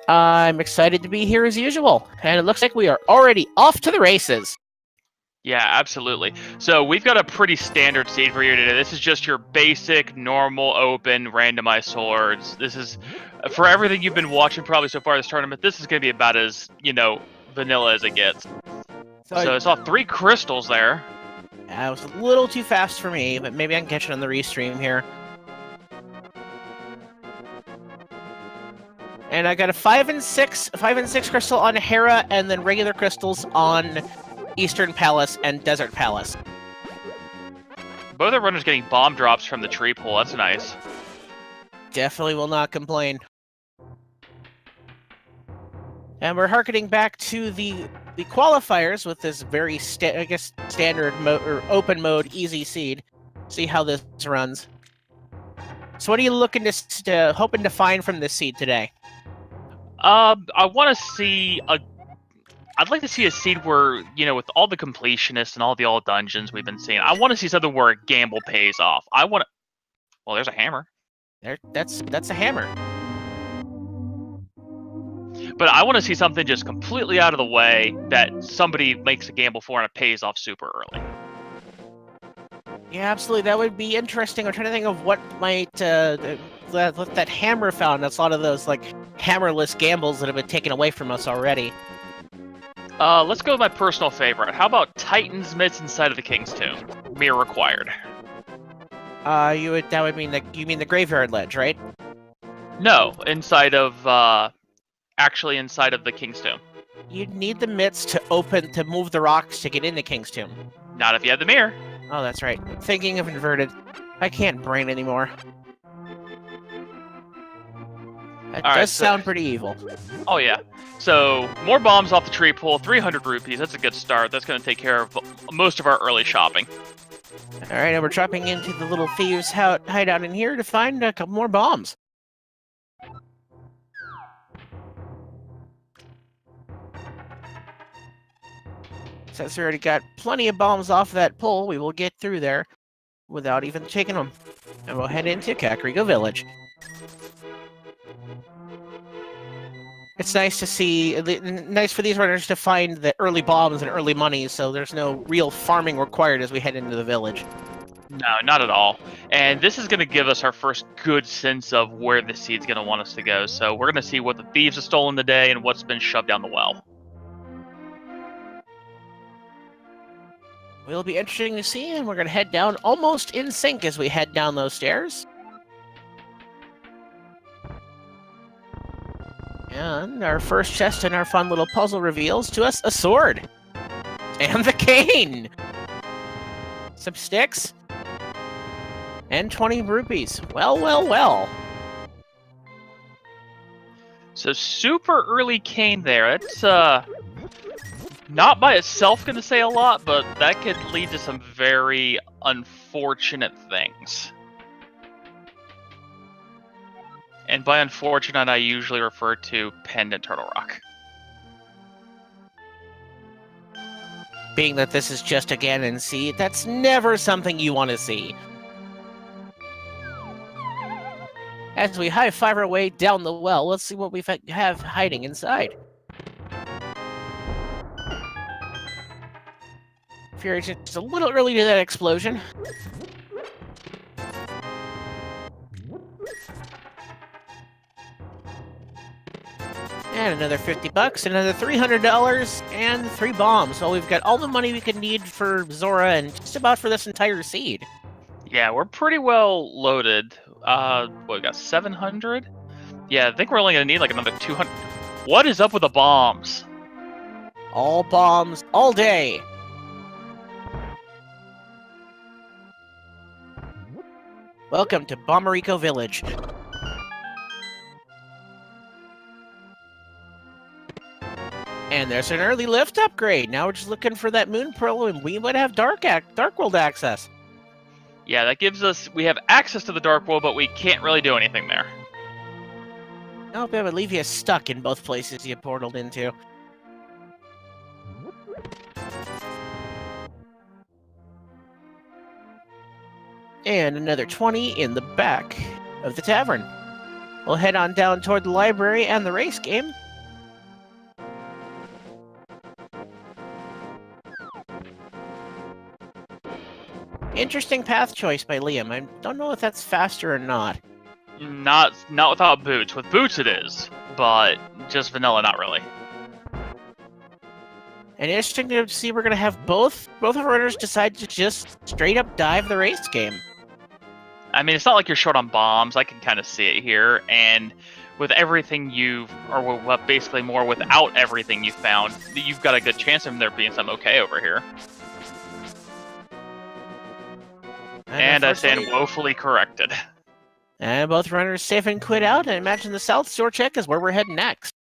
I'm excited to be here as usual, and it looks like we are already off to the races. Yeah, absolutely. So we've got a pretty standard seed for you today. This is just your basic, normal, open, randomized swords. This is, for everything you've been watching probably so far this tournament, this is going to be about as, vanilla as it gets. So I saw 3 crystals there. It was a little too fast for me, but maybe I can catch it on the restream here. And I got a 5 and 6 crystal on Hera, and then regular crystals on Eastern Palace and Desert Palace. Both our runners getting bomb drops from the tree pool. That's nice. Definitely will not complain. And we're harkening back to the qualifiers with this very, standard mode or open mode easy seed. See how this runs. So what are you looking hoping to find from this seed today? I want to see I'd like to see a seed where, with all the completionists and all the old dungeons we've been seeing, I want to see something where a gamble pays off. Well, there's a hammer. That's a hammer. But I want to see something just completely out of the way that somebody makes a gamble for and it pays off super early. Yeah, absolutely. That would be interesting. I'm trying to think of what might what that hammer found. That's a lot of those hammerless gambles that have been taken away from us already. Let's go with my personal favorite. How about Titan's Mitts inside of the King's Tomb? Mirror required. That would mean you mean the graveyard ledge, right? No, inside of actually inside of the King's Tomb. You'd need the mitts to move the rocks to get in the King's Tomb. Not if you had the mirror. Oh, that's right. Thinking of inverted. I can't brain anymore. That does sound pretty evil. Oh, yeah. So, more bombs off the tree pool, 300 rupees. That's a good start. That's going to take care of most of our early shopping. Alright, and we're dropping into the little thieves' hideout in here to find a couple more bombs. Since we already got plenty of bombs off that pole, we will get through there without even taking them. And we'll head into Kakariko Village. It's nice to see, nice for these runners to find the early bombs and early money, so there's no real farming required as we head into the village. No, not at all. And this is going to give us our first good sense of where the seed's going to want us to go. So we're going to see what the thieves have stolen today and what's been shoved down the well. It'll be interesting to see, and we're going to head down almost in sync as we head down those stairs. And our first chest in our fun little puzzle reveals to us a sword. And the cane! Some sticks. And 20 rupees. Well, well, well. So super early cane there. That's not by itself going to say a lot, but that could lead to some very unfortunate things. And by unfortunate, I usually refer to Pendant Turtle Rock. Being that this is just a Ganon seed, that's never something you want to see. As we high-five our way down the well, let's see what we have hiding inside. FEARAgent is a little early to that explosion. And another 50 bucks, another $300, and 3 bombs. So we've got all the money we could need for Zora and just about for this entire seed. Yeah, we're pretty well loaded. We got 700? Yeah, I think we're only going to need like another 200. What is up with the bombs? All bombs, all day. Welcome to Bomariko Village. And there's an early lift upgrade. Now we're just looking for that Moon Pearl, and we might have Dark World access. Yeah, that gives us... We have access to the Dark World, but we can't really do anything there. Nope, it would leave you stuck in both places you portaled into. And another 20 in the back of the tavern. We'll head on down toward the library and the race game. Interesting path choice by Liam. I don't know if that's faster or not. Not without boots. With boots it is, but just vanilla, not really. And interesting to see we're going to have both of our runners decide to just straight up dive the race game. I mean, it's not like you're short on bombs. I can kind of see it here, and with everything basically more without everything you've found, you've got a good chance of there being some okay over here. And I stand woefully corrected. And both runners safe and quit out, and I imagine the South Shore check is where we're heading next.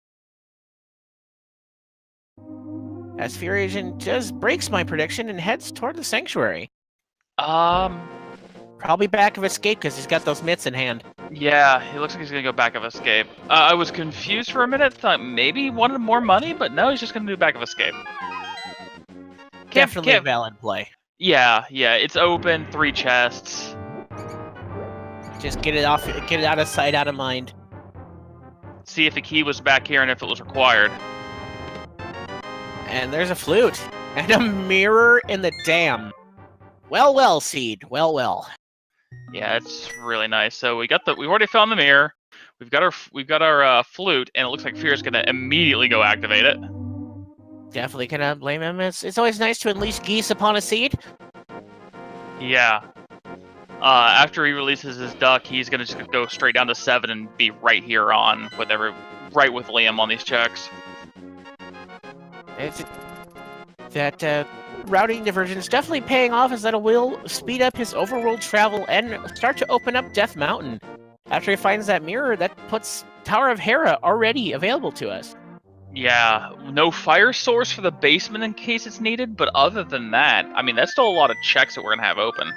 As FEARAgent just breaks my prediction and heads toward the sanctuary. Probably back of escape because he's got those mitts in hand. Yeah, he looks like he's gonna go back of escape. I was confused for a minute, thought maybe he wanted more money, but no, he's just gonna do back of escape. Definitely a valid play. Yeah, it's open, 3 chests. Just get it out of sight, out of mind. See if the key was back here and if it was required. And there's a flute and a mirror in the dam. Well, Seed. Well. Yeah, it's really nice. So we've already found the mirror. We've got our flute, and it looks like Fear's gonna immediately go activate it. Definitely cannot blame him. It's always nice to unleash geese upon a seed. Yeah. After he releases his duck, he's gonna just go straight down to 7 and be right here on with Liam on these checks. That routing diversion is definitely paying off, as that will speed up his overworld travel and start to open up Death Mountain. After he finds that mirror, that puts Tower of Hera already available to us. Yeah, no fire source for the basement in case it's needed, but other than that, I mean, that's still a lot of checks that we're gonna have open.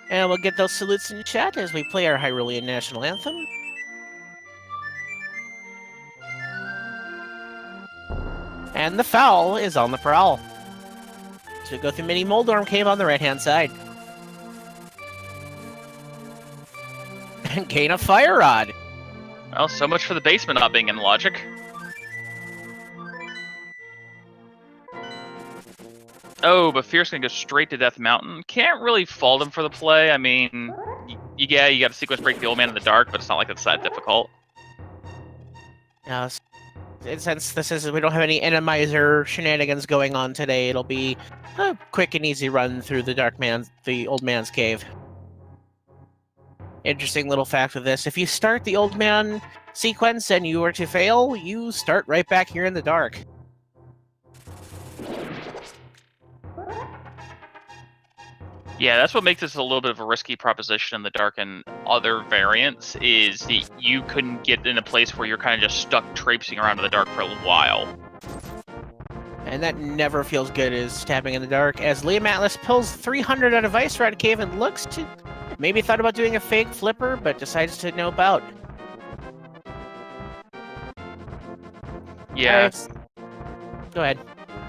And we'll get those salutes in chat as we play our Hyrulean National Anthem. And the foul is on the prowl. So we go through Mini Moldorm Cave on the right-hand side. And gain a fire rod. Well, so much for the basement not being in logic. Oh, but Fear's gonna go straight to Death Mountain. Can't really fault him for the play. I mean, yeah, you got to sequence break the Old Man in the Dark, but it's not like it's that difficult. Now, since we don't have any Randomizer shenanigans going on today, it'll be a quick and easy run through the Old Man's Cave. Interesting little fact of this: if you start the Old Man sequence and you were to fail, you start right back here in the dark. Yeah, that's what makes this a little bit of a risky proposition in the dark and other variants, is that you couldn't get in a place where you're kind of just stuck traipsing around in the dark for a while. And that never feels good as stabbing in the dark, as Liam Atlas pulls 300 out of Ice Rod Cave and looks to... maybe thought about doing a fake flipper, but decides to nope out. Yeah. Go ahead.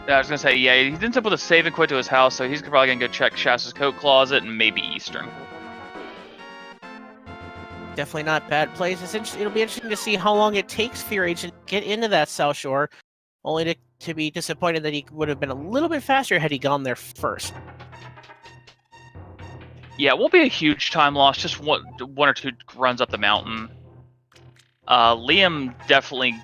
I was gonna say, yeah, he ends up with a save and quit to his house, so he's probably gonna go check Shasta's coat closet and maybe Eastern. Definitely not bad plays. It'll be interesting to see how long it takes FEARAgent to get into that South Shore, only to be disappointed that he would have been a little bit faster had he gone there first. Yeah, it won't be a huge time loss, just one or two runs up the mountain. Liam definitely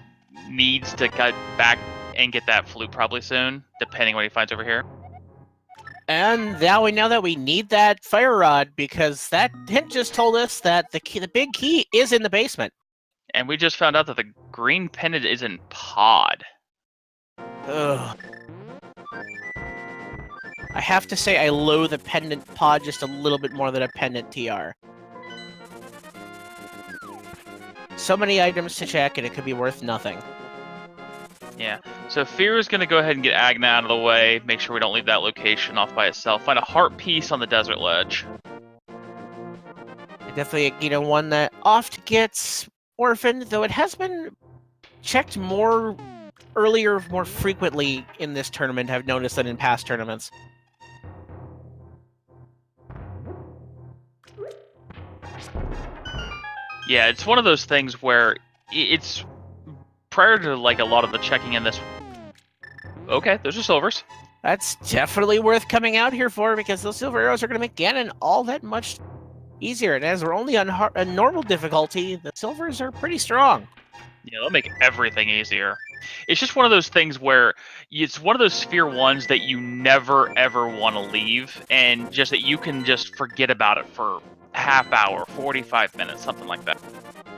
needs to get back and get that flute probably soon, depending what he finds over here. And now we know that we need that fire rod, because that hint just told us that the big key is in the basement. And we just found out that the green pendant is in pod. Ugh. I have to say I loathe the pendant pod just a little bit more than a pendant TR. So many items to check, and it could be worth nothing. Yeah, so Fear is going to go ahead and get Agna out of the way, make sure we don't leave that location off by itself. Find a heart piece on the desert ledge. Definitely, one that oft gets orphaned, though it has been checked more frequently in this tournament, I've noticed, than in past tournaments. Yeah, it's one of those things where it's prior to like a lot of the checking in this. Okay, those are silvers. That's definitely worth coming out here for, because those silver arrows are going to make Ganon all that much easier. And as we're only on normal difficulty, the silvers are pretty strong. Yeah, they'll make everything easier. It's just one of those things where it's one of those Sphere 1s that you never ever want to leave, and just that you can just forget about it for half hour, 45 minutes, something like that.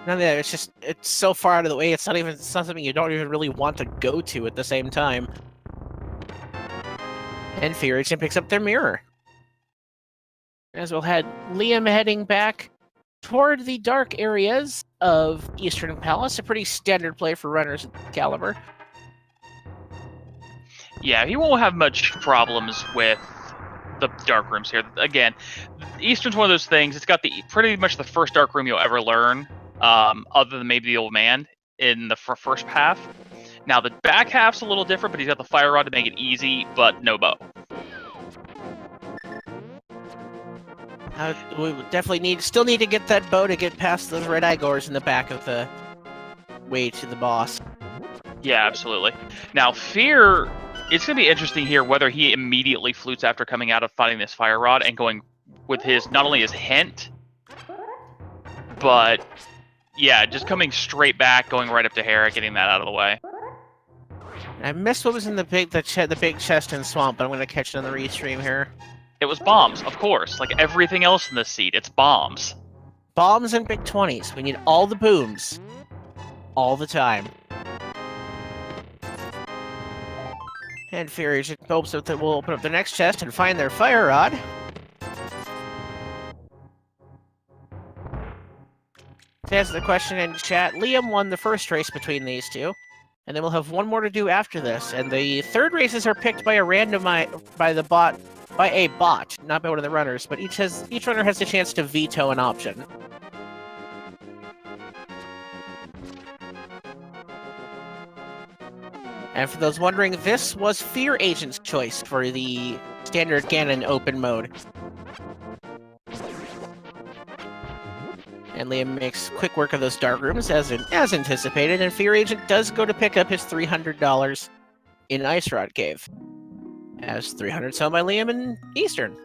None of that. It's so far out of the way. It's not something you don't even really want to go to at the same time. And FEARAgent picks up their mirror. As we'll head Liam heading back toward the dark areas of Eastern Palace, a pretty standard play for runners at the caliber. Yeah, he won't have much problems with the dark rooms here. Again, Eastern's one of those things. It's got pretty much the first dark room you'll ever learn, other than maybe the old man in the first half. Now the back half's a little different, but he's got the fire rod to make it easy, but no bow. We definitely still need to get that bow to get past those red Igors in the back of the way to the boss. Yeah, absolutely. Now, Fear, it's going to be interesting here whether he immediately flutes after coming out of fighting this fire rod and going with his, not only his hint, but, yeah, just coming straight back, going right up to Hera, getting that out of the way. I missed what was in the big chest and swamp, but I'm going to catch it on the restream here. It was bombs, of course. Like everything else in this seed, it's bombs. Bombs and big 20s. We need all the booms. All the time. And FEARAgent hopes that will open up the next chest and find their fire rod. To answer the question in chat, Liam won the first race between these two. And then we'll have one more to do after this. And the third races are picked by a by a bot, not by one of the runners, but each runner has the chance to veto an option. And for those wondering, this was FEARAgent's choice for the standard Ganon open mode. And Liam makes quick work of those dark rooms as anticipated, and FEARAgent does go to pick up his $300 in Ice Rod Cave. As 300 sold by Liam in Eastern.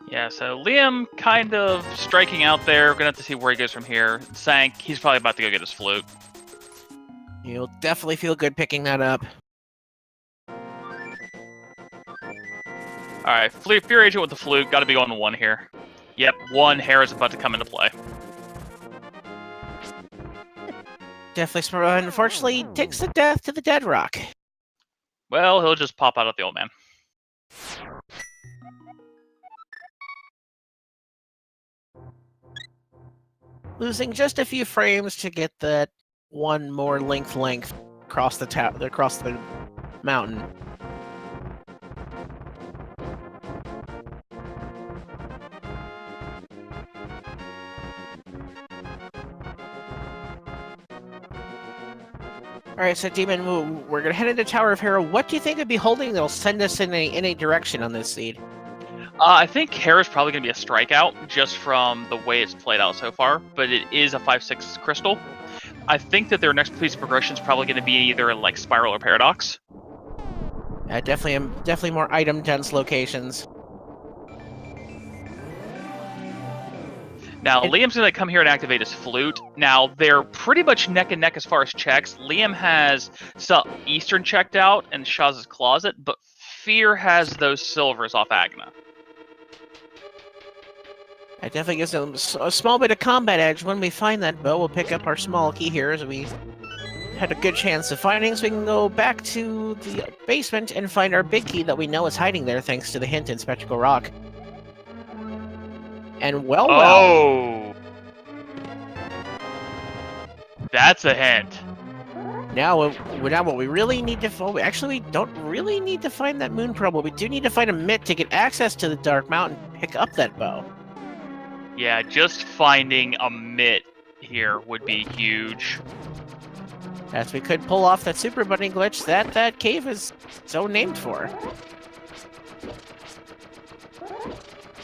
Yeah, so Liam kind of striking out there. We're going to have to see where he goes from here. Sank, he's probably about to go get his flute. You'll definitely feel good picking that up. Alright, FEARAgent with the flute. Got to be on one here. Yep, one. Hera's about to come into play. Definitely smart. Unfortunately, takes the death to the dead rock. Well, he'll just pop out of the old man. Losing just a few frames to get that one more length across the mountain. Alright, so Demon, we're gonna head into Tower of Hera. What do you think would be holding that'll send us in a direction on this seed? I think Hera's probably going to be a strikeout, just from the way it's played out so far, but it is a 5/6 crystal. I think that their next piece of progression is probably going to be either like Spiral or Paradox. Definitely more item-dense locations. Now, Liam's going to come here and activate his flute. Now, they're pretty much neck and neck as far as checks. Liam has Eastern checked out and Shaz's Closet, but Fear has those silvers off Agna. It definitely gives them a small bit of combat edge. When we find that bow, we'll pick up our small key here, as we had a good chance of finding, so we can go back to the basement and find our big key that we know is hiding there, thanks to the hint in Spectacle Rock. And well. That's a hint. Now what we really need to actually, we don't really need to find that moon pearl, but we do need to find a mitt to get access to the Dark Mountain and pick up that bow. Yeah, just finding a mitt here would be huge. As we could pull off that Super Bunny glitch that cave is so named for.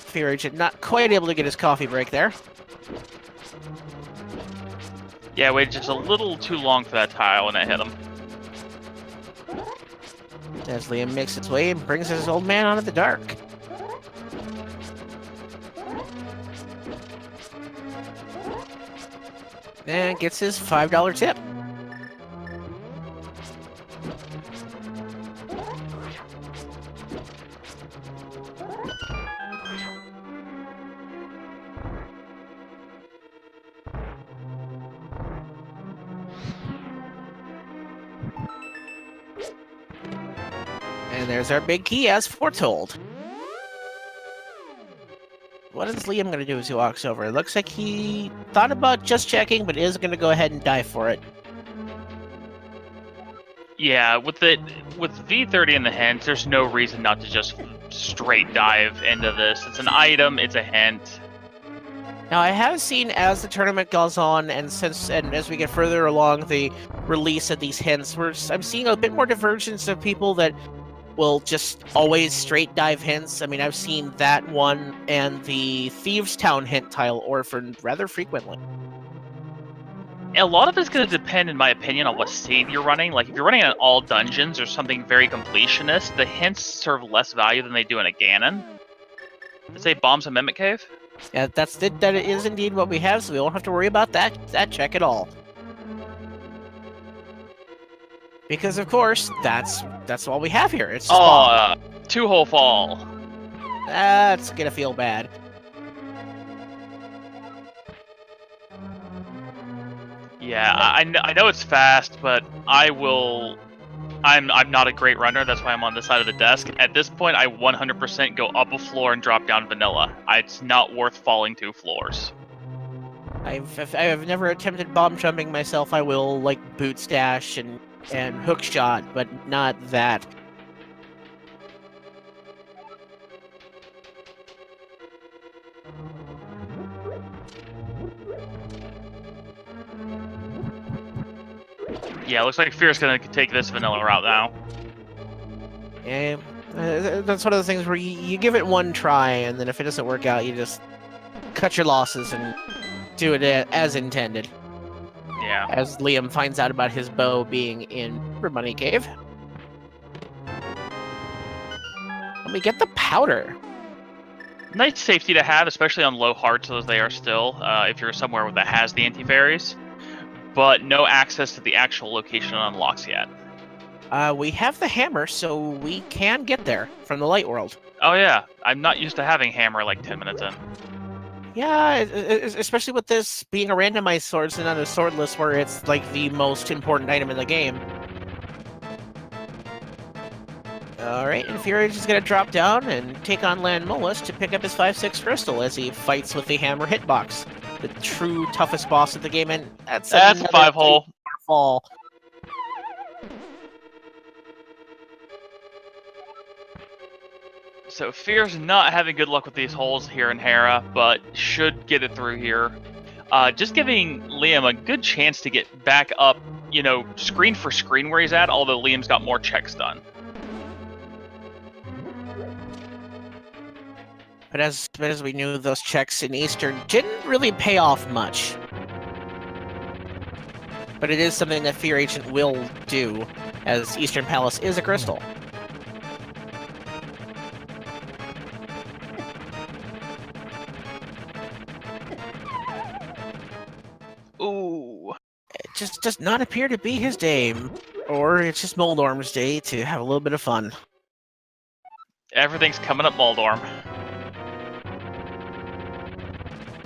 FEARAgent not quite able to get his coffee break there. Yeah, waited just a little too long for that tile, and it hit him. As Liam makes its way and brings his old man onto the dark. And gets his $5 tip. And there's our big key as foretold. What is Liam going to do as he walks over? It looks like he thought about just checking, but is going to go ahead and dive for it. Yeah, with V30 in the hint, there's no reason not to just straight dive into this. It's an item, it's a hint. Now, I have seen as the tournament goes on, and as we get further along the release of these hints, I'm seeing a bit more divergence of people that will just always straight dive hints. I mean, I've seen that one and the Thieves Town hint tile orphaned rather frequently. A lot of it's going to depend, in my opinion, on what seed you're running. Like, if you're running on all dungeons or something very completionist, the hints serve less value than they do in a Ganon. Let's say Bombs and Mimic Cave. Yeah, that is indeed what we have, so we won't have to worry about that check at all. Because of course, that's all we have here. It's just two-hole fall. That's gonna feel bad. Yeah, I know it's fast, but I'm not a great runner. That's why I'm on this side of the desk. At this point, I 100% go up a floor and drop down vanilla. It's not worth falling 2 floors. I've never attempted bomb jumping myself. I will like boot stash and hook shot, but not that. Yeah, looks like Fear's gonna take this vanilla route now. Yeah, that's one of the things where you give it one try, and then if it doesn't work out, you just cut your losses and do it as intended. Yeah. As Liam finds out about his bow being in Money Cave. And we get the powder. Nice safety to have, especially on low hearts as they are still, if you're somewhere that has the anti-fairies. But no access to the actual location unlocks yet. We have the hammer, so we can get there from the light world. Oh yeah, I'm not used to having hammer like 10 minutes in. Yeah, especially with this being a randomized swords and not a swordless, where it's like the most important item in the game. Alright, and FEARAgent is going to drop down and take on Landmolus to pick up his 5/6 crystal as he fights with the hammer hitbox. The true toughest boss of the game, and that's a 5-hole fall. So Fear's not having good luck with these holes here in Hera, but should get it through here. Just giving Liam a good chance to get back up, screen for screen where he's at, although Liam's got more checks done. But as we knew, those checks in Eastern didn't really pay off much. But it is something that FEARAgent will do, as Eastern Palace is a crystal. Ooh. It just does not appear to be his day. Or it's just Moldorm's day to have a little bit of fun. Everything's coming up Moldorm.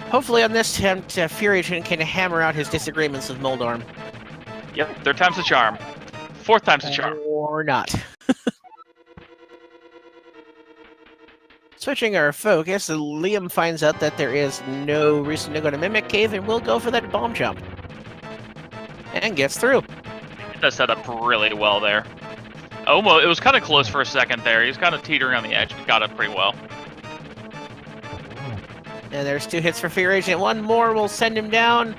Hopefully on this attempt, FEARAgent can hammer out his disagreements with Moldorm. Yep, 3rd time's the charm. 4th time's the charm. Or not. Switching our focus, Liam finds out that there is no reason to go to Mimic Cave and will go for that bomb jump. And gets through. That set up really well there. Almost, it was kind of close for a second there. He was kind of teetering on the edge, but got it pretty well. And there's 2 hits for FEARAgent. One more will send him down.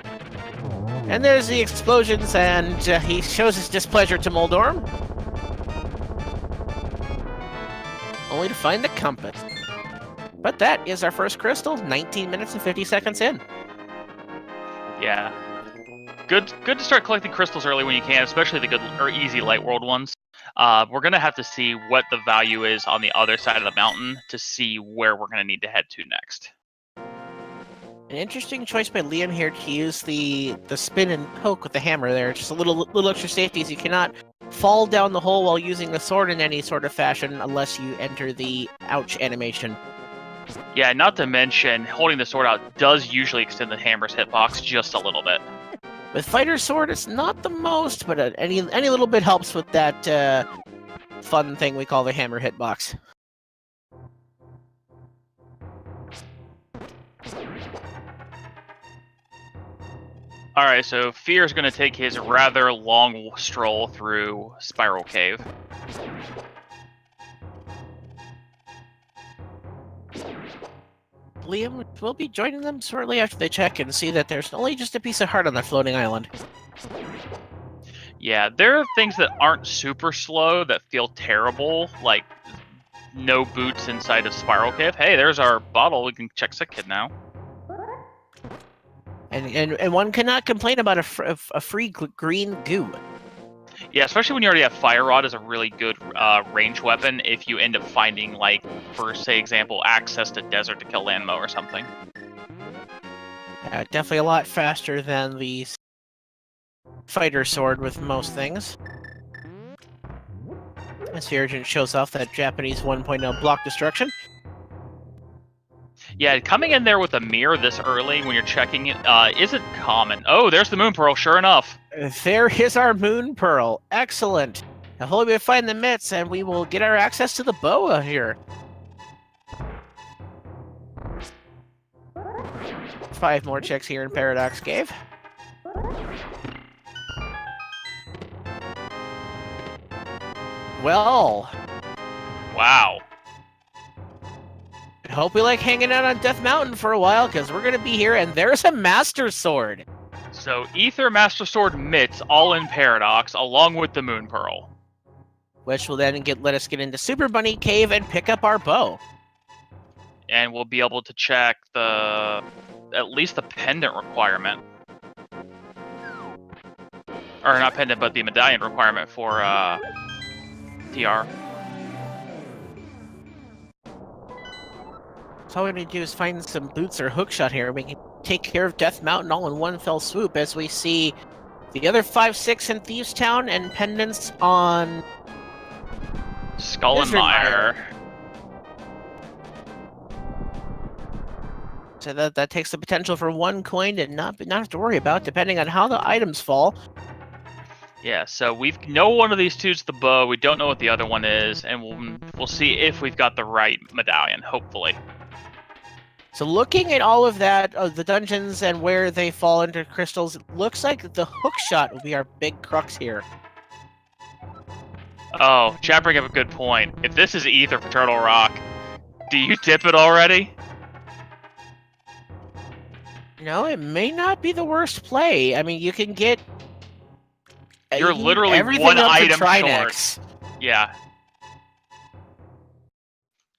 And there's the explosions, and he shows his displeasure to Moldorm. Only to find the compass. But that is our first crystal, 19 minutes and 50 seconds in. Yeah. good to start collecting crystals early when you can, especially the good or easy light world ones. We're gonna have to see what the value is on the other side of the mountain to see where we're gonna need to head to next. An interesting choice by Liam here to use the spin and poke with the hammer there. Just a little extra safety, so you cannot fall down the hole while using the sword in any sort of fashion unless you enter the ouch animation. Yeah, not to mention, holding the sword out does usually extend the hammer's hitbox just a little bit. With Fighter Sword, it's not the most, but any little bit helps with that fun thing we call the hammer hitbox. Alright, so Fear's going to take his rather long stroll through Spiral Cave. Liam will be joining them shortly after they check and see that there's only just a piece of heart on that floating island. Yeah, there are things that aren't super slow that feel terrible, like no boots inside of Spiral Cave. Hey, there's our bottle. We can check Sick Kid now. And one cannot complain about a free green goo. Yeah, especially when you already have Fire Rod as a really good range weapon if you end up finding, like, for, say, example, access to desert to kill Landmo or something. Definitely a lot faster than the Fighter Sword with most things. As FEARAgent shows off that Japanese 1.0 block destruction. Yeah, coming in there with a mirror this early when you're checking it isn't common. Oh, there's the Moon Pearl, sure enough. There is our Moon Pearl. Excellent. Now, hopefully we find the mitts and we will get our access to the boa here. 5 more checks here in Paradox Cave. Well. Wow. I hope we like hanging out on Death Mountain for a while, because we're going to be here, and there's a Master Sword. So, Ether, Master Sword, Mitts, all in Paradox, along with the Moon Pearl. Which will then let us get into Super Bunny Cave and pick up our bow. And we'll be able to check at least the pendant requirement. Or not pendant, but the medallion requirement for TR. So all we need to do is find some boots or hookshot here. We can take care of Death Mountain all in one fell swoop as we see the other 5, 6 in Thieves Town and pendants on Skull and Mire. So that takes the potential for 1 coin to not have to worry about, depending on how the items fall. Yeah, so we know one of these two's the bow. We don't know what the other one is, and we'll see if we've got the right medallion. Hopefully. So looking at all of that, the dungeons and where they fall into crystals, it looks like the hookshot will be our big crux here. Oh, chat bring up a good point. If this is Ether for Turtle Rock, do you dip it already? No, it may not be the worst play. I mean, you can get... You're literally one item short. Yeah.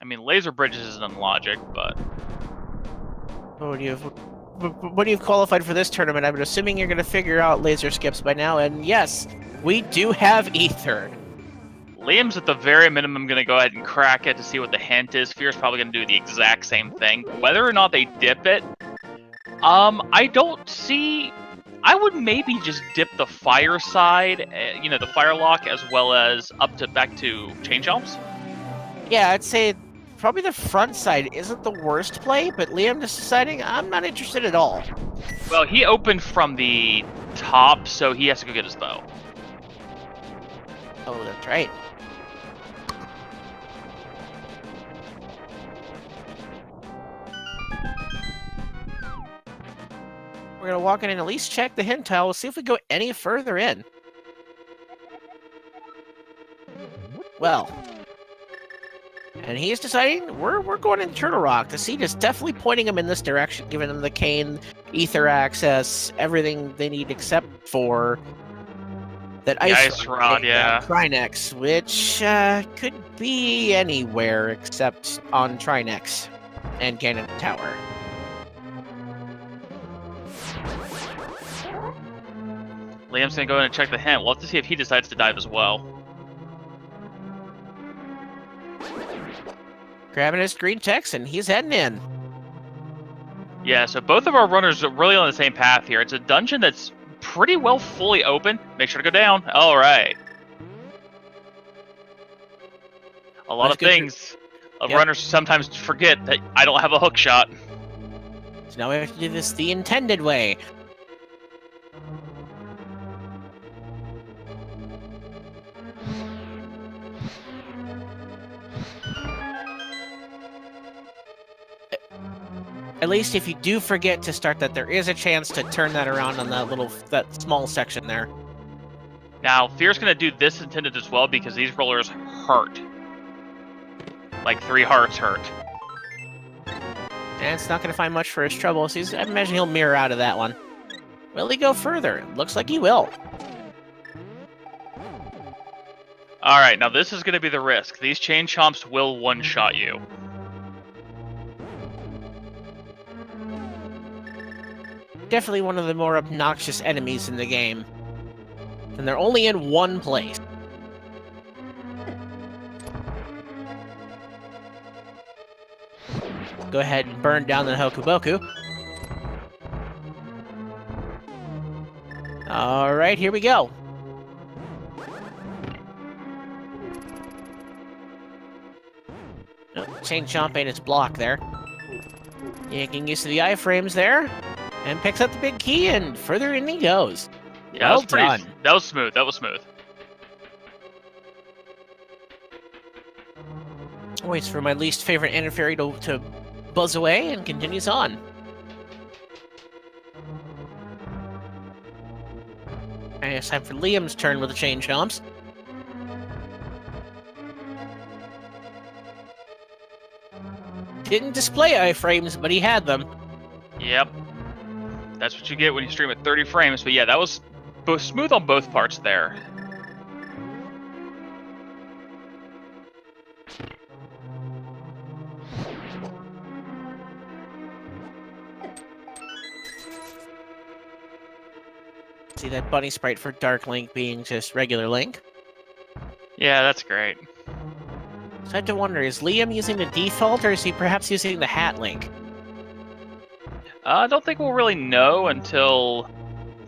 I mean, laser bridges isn't logic, but... What do you've qualified for this tournament? I'm assuming you're going to figure out laser skips by now, and yes, we do have Ether. Liam's at the very minimum going to go ahead and crack it to see what the hint is. Fear's probably going to do the exact same thing. Whether or not they dip it, I don't see... I would maybe just dip the fire side, the fire lock, as well as back to Change Elms. Yeah, I'd say probably the front side isn't the worst play, but Liam is deciding I'm not interested at all. Well, he opened from the top, so he has to go get his bow. Oh, that's right. We're going to walk in and at least check the hint tile. We'll see if we go any further in. Well. And he's deciding we're going into Turtle Rock. The seed is definitely pointing him in this direction, giving them the cane, ether access, everything they need except for that ice rod, yeah. Trinex, which could be anywhere except on Trinex and Cannon Tower. Liam's gonna go in and check the hint. We'll have to see if he decides to dive as well. Grabbing his green Texan, he's heading in. Yeah, so both of our runners are really on the same path here. It's a dungeon that's pretty well fully open. Make sure to go down. All right. A lot of things runners sometimes forget that I don't have a hook shot. So now we have to do this the intended way. At least if you do forget to start that, there is a chance to turn that around on that small section there. Now, Fear's going to do this intended as well because these rollers hurt. Like 3 hearts hurt. And it's not going to find much for his trouble, so I imagine he'll mirror out of that one. Will he go further? Looks like he will. Alright, now this is going to be the risk. These chain chomps will one-shot you. Definitely one of the more obnoxious enemies in the game. And they're only in one place. Go ahead and burn down the Hokuboku. Alright, here we go. Oh, chain chomp ain't his block there. Yanking use of the iframes there. And picks up the big key, and further in he goes. Yeah, well done. That was smooth. That was smooth. Waits for my least favorite Anafairy to buzz away, and continues on. And it's time for Liam's turn with the chain chomps. Didn't display iframes, but he had them. Yep. That's what you get when you stream at 30 frames. But yeah, that was both smooth on both parts there. See that bunny sprite for Dark Link being just regular Link. Yeah, that's great. So I have to wonder, is Liam using the default, or is he perhaps using the Hat Link? I don't think we'll really know until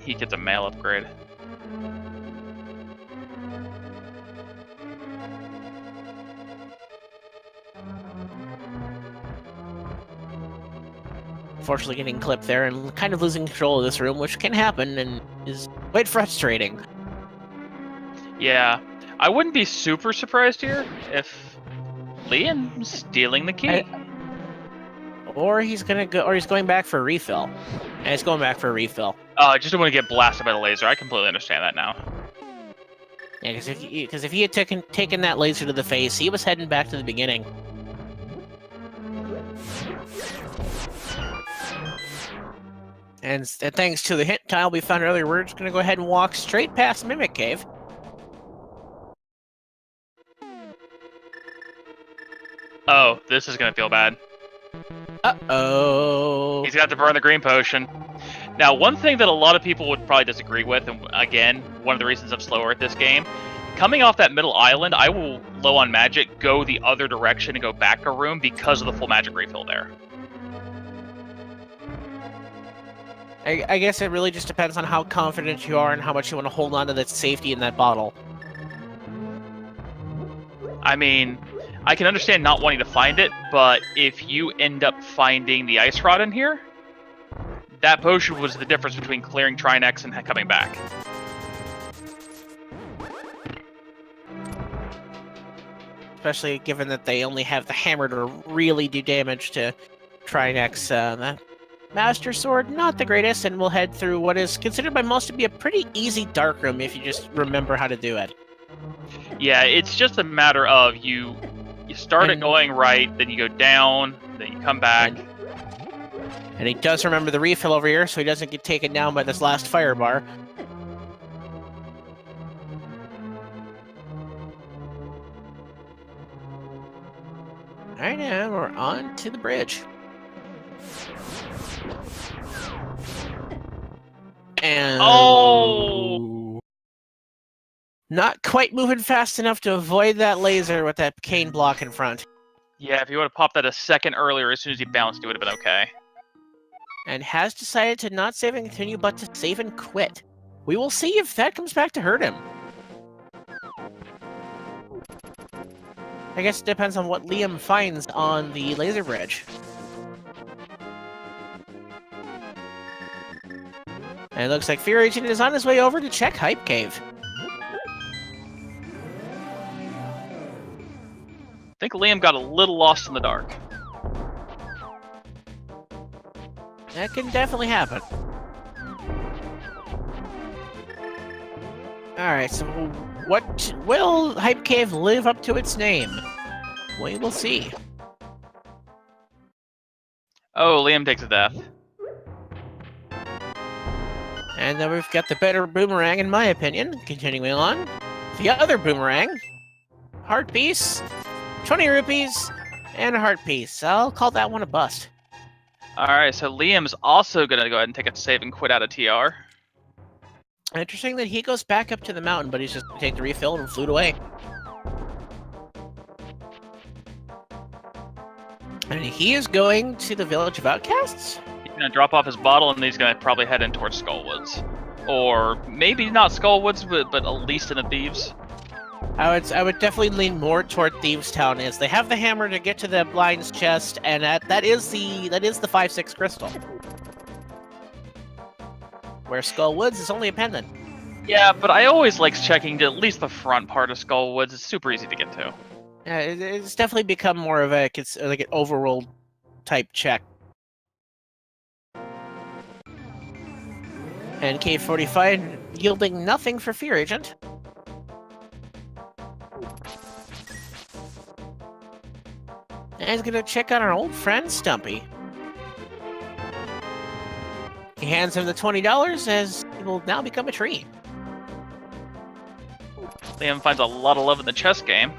he gets a mail upgrade. Unfortunately getting clipped there and kind of losing control of this room, which can happen and is quite frustrating. Yeah, I wouldn't be super surprised here if Liam's stealing the key. Or he's going back for a refill. And he's going back for a refill. Oh, I just don't want to get blasted by the laser. I completely understand that now. Yeah, because if he had taken that laser to the face, he was heading back to the beginning. And thanks to the hint tile we found earlier, we're just going to go ahead and walk straight past Mimic Cave. Oh, this is going to feel bad. Uh-oh. He's got to burn the green potion. Now, one thing that a lot of people would probably disagree with, and again, one of the reasons I'm slower at this game, coming off that middle island, I will, low on magic, go the other direction and go back a room because of the full magic refill there. I guess it really just depends on how confident you are and how much you want to hold on to that safety in that bottle. I mean, I can understand not wanting to find it, but if you end up finding the ice rod in here, that potion was the difference between clearing Trinex and coming back. Especially given that they only have the hammer to really do damage to Trinex. That Master Sword, not the greatest, and we'll head through what is considered by most to be a pretty easy dark room if you just remember how to do it. Yeah, it's just a matter of you start it going right, then you go down, then you come back. And he does remember the refill over here, so he doesn't get taken down by this last fire bar. Alright, now we're on to the bridge. And... Oh! Not quite moving fast enough to avoid that laser with that cane block in front. Yeah, if you would have popped that a second earlier, as soon as he bounced, it would have been okay. And has decided to not save and continue, but to save and quit. We will see if that comes back to hurt him. I guess it depends on what Liam finds on the laser bridge. And it looks like FEARAgent is on his way over to check Hype Cave. I think Liam got a little lost in the dark. That can definitely happen. Alright, so what will Hype Cave live up to its name? We will see. Oh, Liam takes a death. And then we've got the better boomerang, in my opinion. Continuing on. The other boomerang. Heart piece. 20 rupees. And a heart piece. I'll call that one a bust. Alright, so Liam's also going to go ahead and take a save and quit out of TR. Interesting that he goes back up to the mountain, but he's just going to take the refill and flute away. And he is going to the Village of Outcasts? He's going to drop off his bottle, and he's going to probably head in towards Skullwoods. Or maybe not Skullwoods, but at least in the Thieves. I would definitely lean more toward Thieves Town, as they have the hammer to get to the blind's chest, and that is the 5/6 crystal. Where Skullwoods is only a pendant. Yeah, but I always like checking at least the front part of Skullwoods. It's super easy to get to. Yeah, it's definitely become more of like an overworld type check. And K45 yielding nothing for FEARAgent. And he's gonna check on our old friend Stumpy. He hands him the $20 as he will now become a tree. Liam finds a lot of love in the chess game.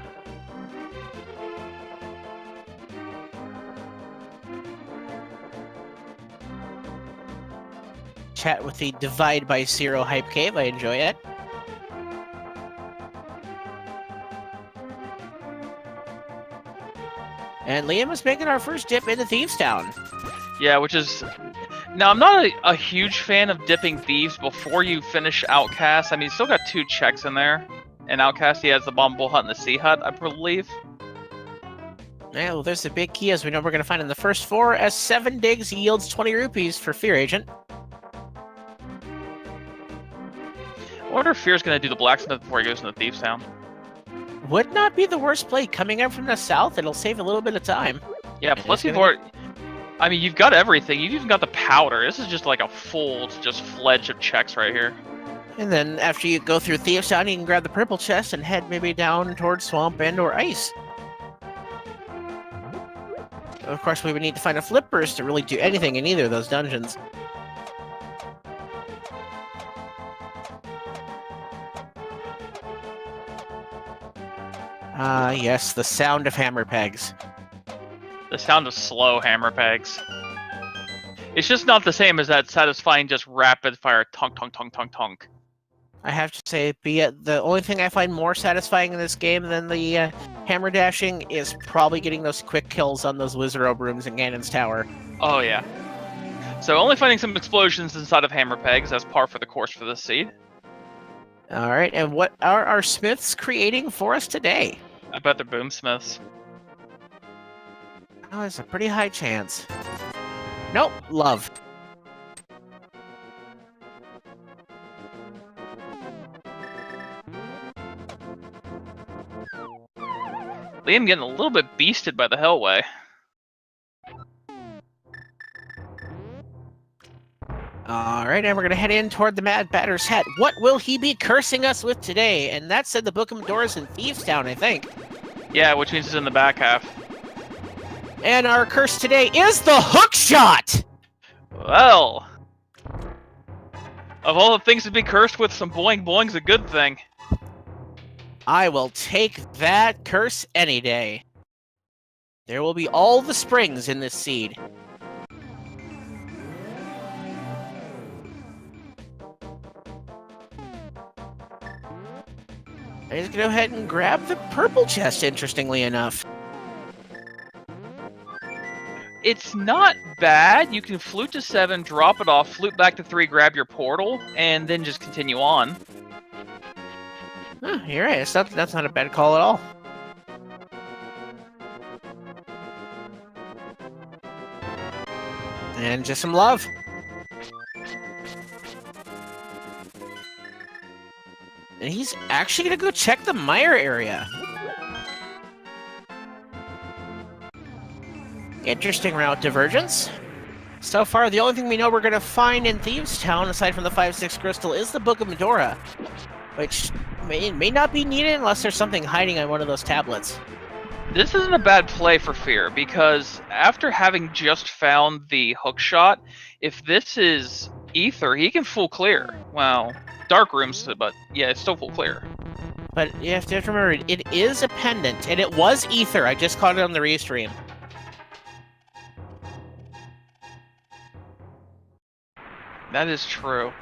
Chat with the Divide by Zero Hype Cave, I enjoy it. And Liam is making our first dip into Thieves Town. Yeah, which is... Now, I'm not a huge fan of dipping Thieves before you finish Outcast. I mean, he's still got 2 checks in there. In Outcast, he has the Bomb Bull Hut and the Sea Hut, I believe. Yeah, well, there's the big key, as we know we're going to find in the first 4, as 7 digs yields 20 rupees for FEARAgent. I wonder if Fear's going to do the Blacksmith before he goes into Thieves Town. Would not be the worst play. Coming up from the south, it'll save a little bit of time. Yeah, plus I mean, you've got everything. You've even got the powder. This is just like a full, just fledge of checks right here. And then after you go through Thieves Town, you can grab the purple chest and head maybe down towards Swamp End or Ice. Of course, we would need to find a flippers to really do anything in either of those dungeons. Ah, yes, the sound of hammer pegs. The sound of slow hammer pegs. It's just not the same as that satisfying just rapid fire tonk tonk tonk tonk tonk. I have to say, the only thing I find more satisfying in this game than the hammer dashing is probably getting those quick kills on those Wizard rooms in Ganon's Tower. Oh yeah. So only finding some explosions inside of hammer pegs, that's par for the course for this seed. Alright, and what are our smiths creating for us today? I bet they're boomsmiths. Oh, there's a pretty high chance. Nope, love. Liam getting a little bit beasted by the Hellway. Alright, and we're gonna head in toward the Mad Batter's Hat. What will he be cursing us with today? And that said the Bookham Doors in Thieves Town, I think. Yeah, which means it's in the back half. And our curse today is the hook shot! Well, of all the things to be cursed with, some boing boing's a good thing. I will take that curse any day. There will be all the springs in this seed. He's gonna go ahead and grab the purple chest, interestingly enough. It's not bad. You can flute to 7, drop it off, flute back to 3, grab your portal, and then just continue on. Huh, you're right. That's not a bad call at all. And just some love. And he's actually gonna go check the mire area. Interesting route divergence. So far, the only thing we know we're gonna find in Thieves Town, aside from the 5/6 crystal, is the Book of Medora, which may not be needed unless there's something hiding on one of those tablets. This isn't a bad play for Fear, because after having just found the hook shot, if this is Ether, he can full clear. Well, dark rooms, but yeah, it's still full clear. But you have to remember, it is a pendant, and it was Ether. I just caught it on the restream. That is true.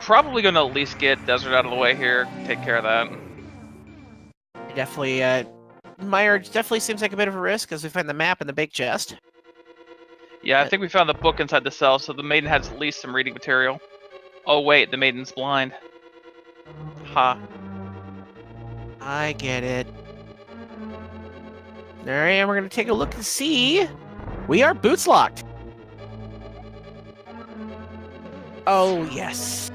Probably going to at least get Desert out of the way here, take care of that. Definitely, Mire definitely seems like a bit of a risk as we find the map in the big chest. Yeah, I think we found the book inside the cell, so the maiden has at least some reading material. Oh wait, the maiden's blind. Ha. I get it. Alright, and we're gonna take a look and see. We are boots locked. Oh, yes.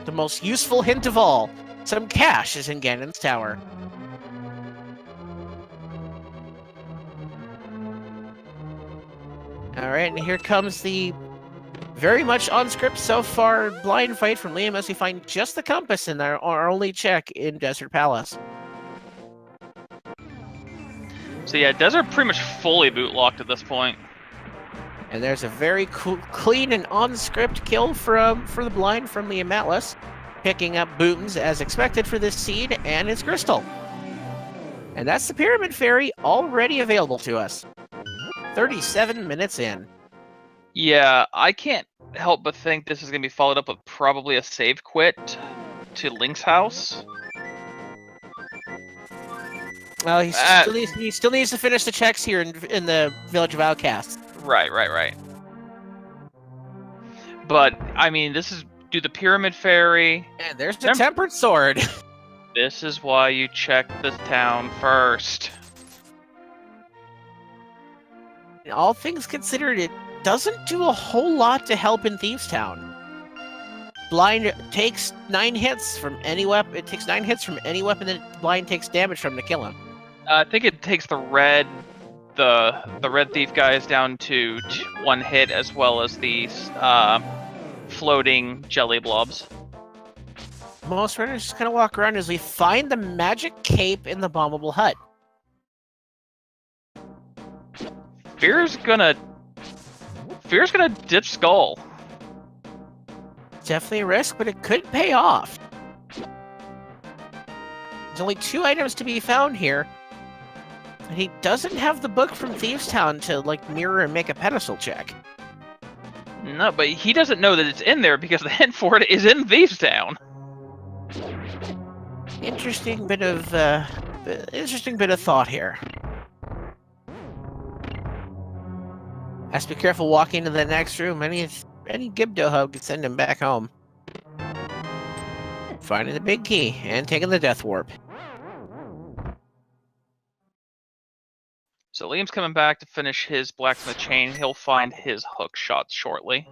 The most useful hint of all. Some cash is in Ganon's tower. Alright, and here comes the very much on script so far blind fight from Liam as we find just the compass in our only check in Desert Palace. So yeah, Desert pretty much fully boot locked at this point. And there's a very clean and on-script kill for the blind from Liam Atlas, picking up Bootins as expected for this seed and its crystal. And that's the Pyramid Fairy already available to us. 37 minutes in. Yeah, I can't help but think this is going to be followed up with probably a save quit to Link's house. Well, he still needs to finish the checks here in the Village of Outcasts. Right. But, I mean, this is... Do the Pyramid Fairy... And there's the Tempered Sword. This is why you check the town first. All things considered, it doesn't do a whole lot to help in Thieves Town. Blind takes 9 hits from any weapon. It takes 9 hits from any weapon that Blind takes damage from to kill him. I think it takes the red thief guys down to 1 hit, as well as these floating jelly blobs. Most runners just kind of walk around as we find the magic cape in the bombable hut. Fear's gonna dip Skull. Definitely a risk, but it could pay off. There's only 2 items to be found here. And he doesn't have the book from Thieves Town to, like, mirror and make a pedestal check. No, but he doesn't know that it's in there because the hint for it is in Thieves Town. Interesting bit of thought here. Has to be careful walking into the next room. Any Gibdo hub could send him back home. Finding the big key and taking the death warp. So Liam's coming back to finish his blacksmith chain. He'll find his hook shots shortly.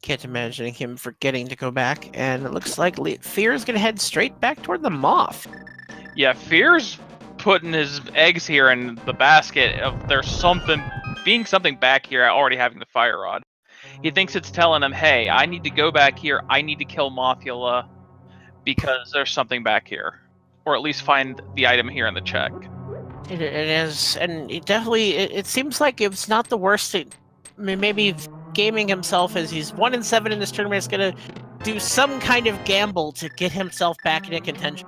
Can't imagine him forgetting to go back, and it looks like Fear's gonna head straight back toward the moth. Yeah, Fear's putting his eggs here in the basket of there's something back here, already having the fire rod. He thinks it's telling him, hey, I need to go back here, I need to kill Mothula because there's something back here. Or at least find the item here in the check. It is, and it seems like it's not the worst thing. I mean, maybe gaming himself as he's 1-7 in this tournament is gonna do some kind of gamble to get himself back into contention.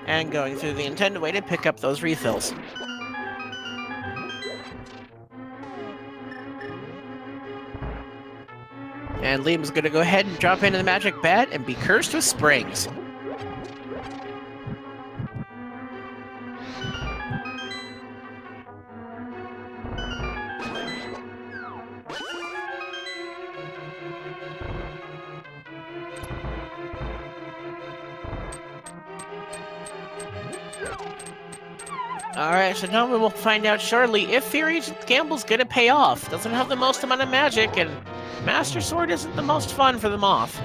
And going through the intended way to pick up those refills. And Liam's gonna go ahead and drop into the magic bat and be cursed with springs. Alright, so now we will find out shortly if FEARAgent Gamble's gonna pay off. Doesn't have the most amount of magic, and Master Sword isn't the most fun for the Moth.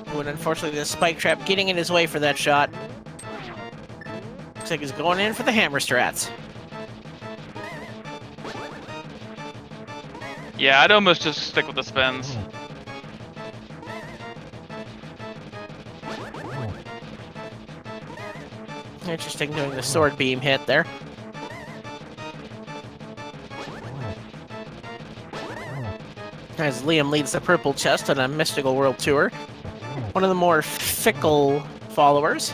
And unfortunately, the spike trap getting in his way for that shot. Looks like he's going in for the hammer strats. Yeah, I'd almost just stick with the spins. Interesting doing the sword beam hit there. As Liam leads the purple chest on a Mystical World Tour. One of the more fickle followers.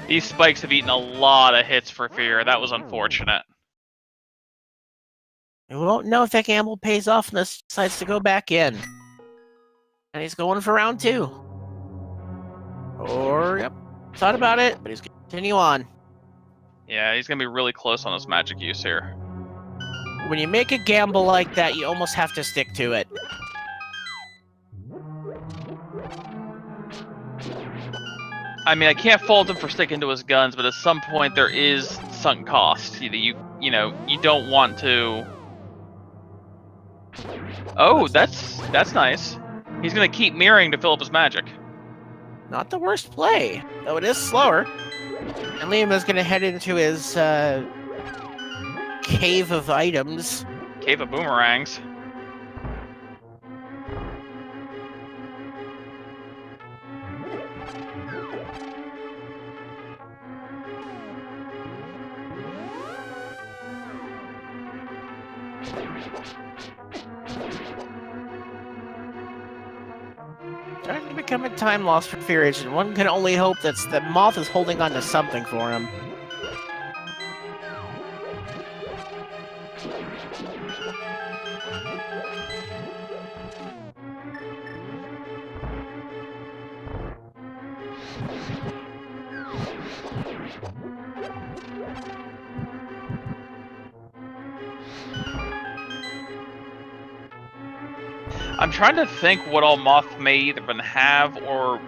These spikes have eaten a lot of hits for Fear. That was unfortunate. We won't know if that gamble pays off unless he decides to go back in. And he's going for round 2. Or, yep, thought about it, but he's going to continue on. Yeah, he's going to be really close on his magic use here. When you make a gamble like that, you almost have to stick to it. I mean, I can't fault him for sticking to his guns, but at some point there is sunk cost. You know, you don't want to... Oh, that's nice. He's going to keep mirroring to fill up his magic. Not the worst play, though it is slower. And Liam is going to head into his cave of items. Cave of boomerangs. Starting to become a time loss for FEARAgent. One can only hope that the Moth is holding on to something for him. I'm trying to think what all Moth may either been have, or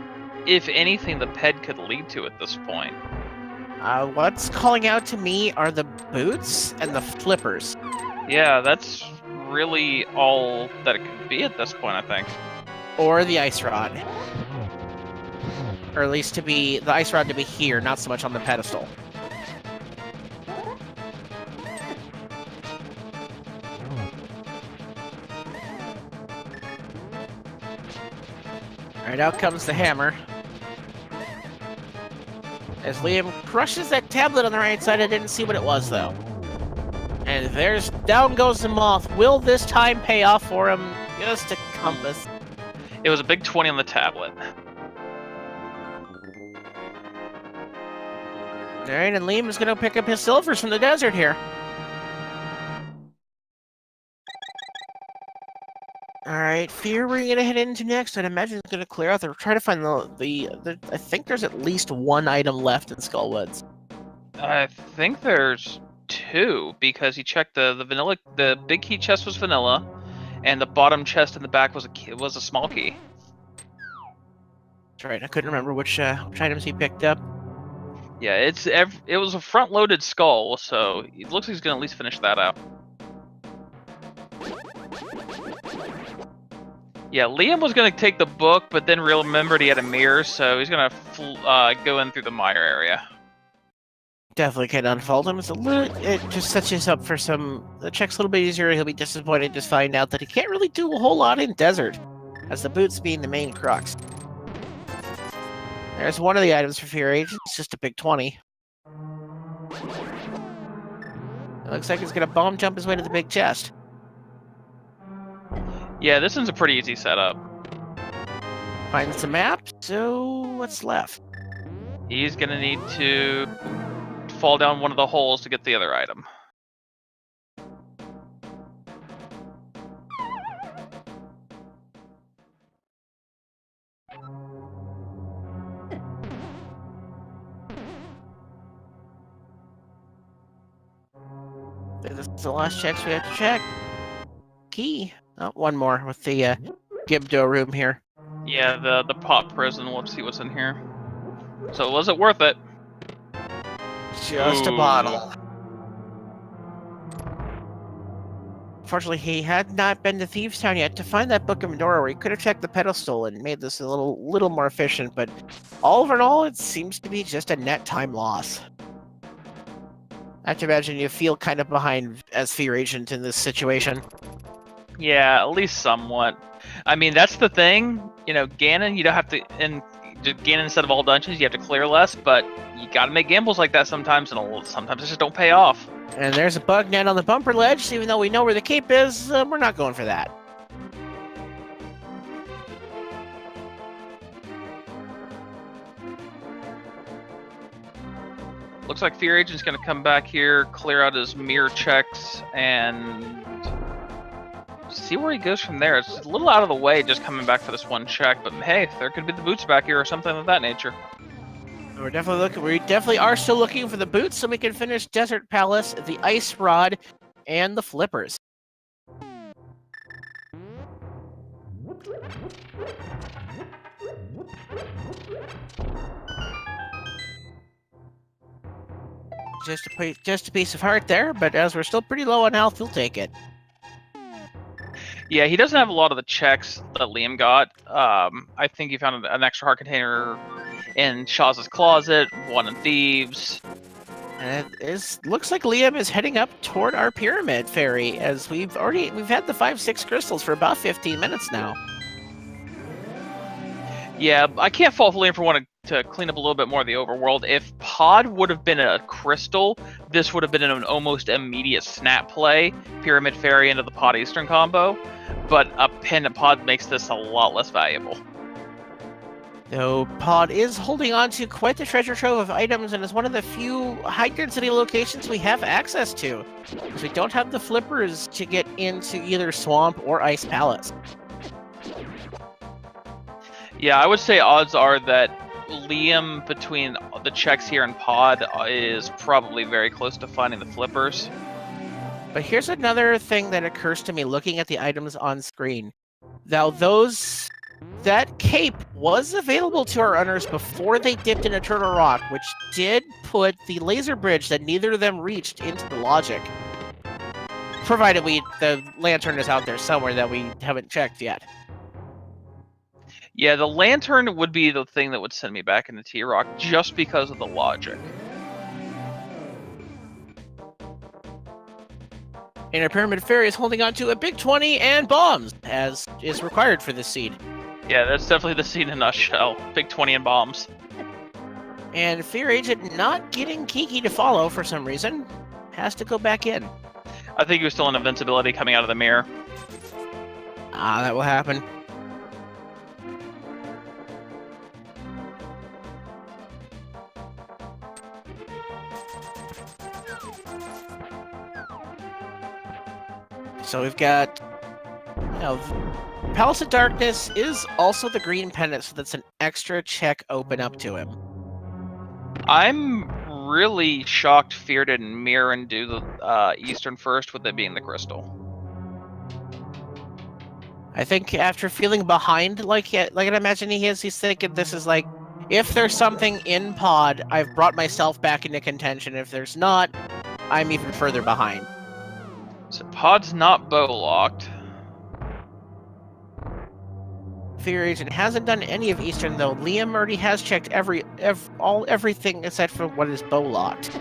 if anything the PED could lead to at this point. What's calling out to me are the boots and the flippers. Yeah, that's really all that it could be at this point, I think. Or the ice rod. Or at least to be the ice rod to be here, not so much on the pedestal. Alright, out comes the hammer. As Liam crushes that tablet on the right side, I didn't see what it was, though. And down goes the Moth. Will this time pay off for him? Just a compass. It was a big 20 on the tablet. Alright, and Liam is going to pick up his silvers from the desert here. Alright, Fear, we're going to head into next. I'd imagine it's going to clear out. They're trying to find the I think there's at least one item left in Skullwoods. I think there's 2, because he checked the vanilla. The big key chest was vanilla, and the bottom chest in the back was a small key. That's right. I couldn't remember which items he picked up. Yeah, it was a front-loaded skull, so it looks like he's gonna at least finish that out. Yeah, Liam was gonna take the book, but then remembered he had a mirror, so he's gonna go in through the mire area. Definitely can't unfold him. It just sets us up for the check's a little bit easier. He'll be disappointed to find out that he can't really do a whole lot in desert, as the boots being the main crux. There's one of the items for FEARAgent. It's just a big 20. It looks like he's gonna bomb jump his way to the big chest. Yeah, this one's a pretty easy setup. Finds the map, so what's left? He's gonna need to fall down one of the holes to get the other item. This is the last checks we have to check. Key. Oh, one more with the Gibdo room here. Yeah, the pot prison. Let's see what's in here. So was it worth it? Just a bottle. Fortunately, he had not been to Thieves Town yet to find that Book of Medora, where he could have checked the pedestal and made this a little more efficient. But all over and all, it seems to be just a net time loss. I have to imagine you feel kind of behind as FEARAgent in this situation. Yeah, at least somewhat. I mean, that's the thing. You know, Ganon, you don't have to. Ganon, instead of all dungeons, you have to clear less, but you gotta make gambles like that sometimes, and sometimes it just don't pay off. And there's a bug net on the bumper ledge, so even though we know where the cape is, we're not going for that. Looks like FEARAgent's gonna come back here, clear out his mirror checks, and see where he goes from there. It's a little out of the way just coming back for this one check, but hey, there could be the boots back here or something of that nature. We definitely are still looking for the boots so we can finish Desert Palace, the Ice Rod, and the Flippers. Just a piece of heart there, but as we're still pretty low on health, we'll take it. Yeah, he doesn't have a lot of the checks that Liam got. I think he found an extra heart container in Shaw's closet, one in Thieves. And looks like Liam is heading up toward our pyramid fairy, as we've had the 5-6 crystals for about 15 minutes now. Yeah, I can't fault Liam for wanting to clean up a little bit more of the overworld. If Pod would have been a crystal, this would have been an almost immediate snap play, Pyramid Fairy into the Pod Eastern combo, but a pin at Pod makes this a lot less valuable. Though Pod is holding on to quite the treasure trove of items and is one of the few high-density locations we have access to, because we don't have the flippers to get into either Swamp or Ice Palace. Yeah, I would say odds are that Liam, between the checks here and Pod, is probably very close to finding the flippers. But here's another thing that occurs to me looking at the items on screen. Now, that cape was available to our runners before they dipped into Turtle Rock, which did put the laser bridge that neither of them reached into the logic. Provided the lantern is out there somewhere that we haven't checked yet. Yeah, the lantern would be the thing that would send me back into T-Rock just because of the logic. And our Pyramid Fairy is holding on to a big 20 and bombs, as is required for this seed. Yeah, that's definitely the scene in a nutshell. Big 20 and bombs. And FEARAgent not getting Kiki to follow for some reason, has to go back in. I think he was still in invincibility coming out of the mirror. That will happen. So we've got, Palace of Darkness is also the green pendant, so that's an extra check open up to him. I'm really shocked Fear didn't mirror and do the Eastern first, with it being the crystal. I think after feeling behind, like I imagine he is, he's thinking this is like, if there's something in Pod, I've brought myself back into contention. If there's not, I'm even further behind. So Pod's not bow locked. FEARAgent hasn't done any of Eastern though. Liam already has checked everything except for what is bow locked.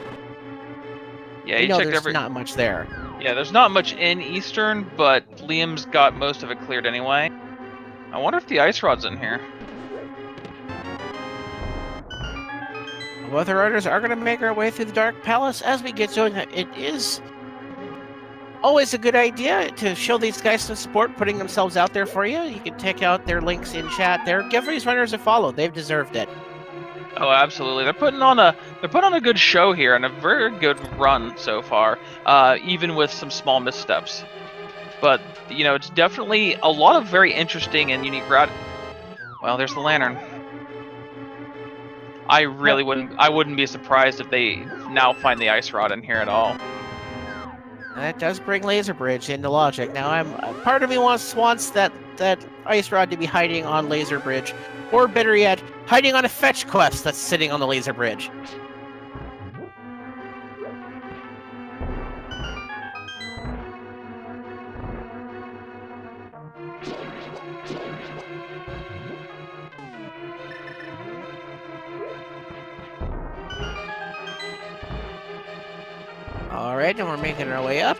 Yeah, You you know checked there's not much there. Yeah, there's not much in Eastern, but Liam's got most of it cleared anyway. I wonder if the ice rod's in here. Weather Riders are going to make our way through the Dark Palace. As we get going, it is always a good idea to show these guys some support, putting themselves out there for you. You can check out their links in chat there. Give these runners a follow. They've deserved it. Oh, absolutely. They're putting on a good show here and a very good run so far, even with some small missteps. But you know, it's definitely a lot of very interesting and unique route. Well, there's the lantern. I really wouldn't be surprised if they now find the ice rod in here at all. That does bring Laser Bridge into logic. Now, part of me wants that ice rod to be hiding on Laser Bridge, or better yet, hiding on a fetch quest that's sitting on the Laser Bridge. Alright, and we're making our way up.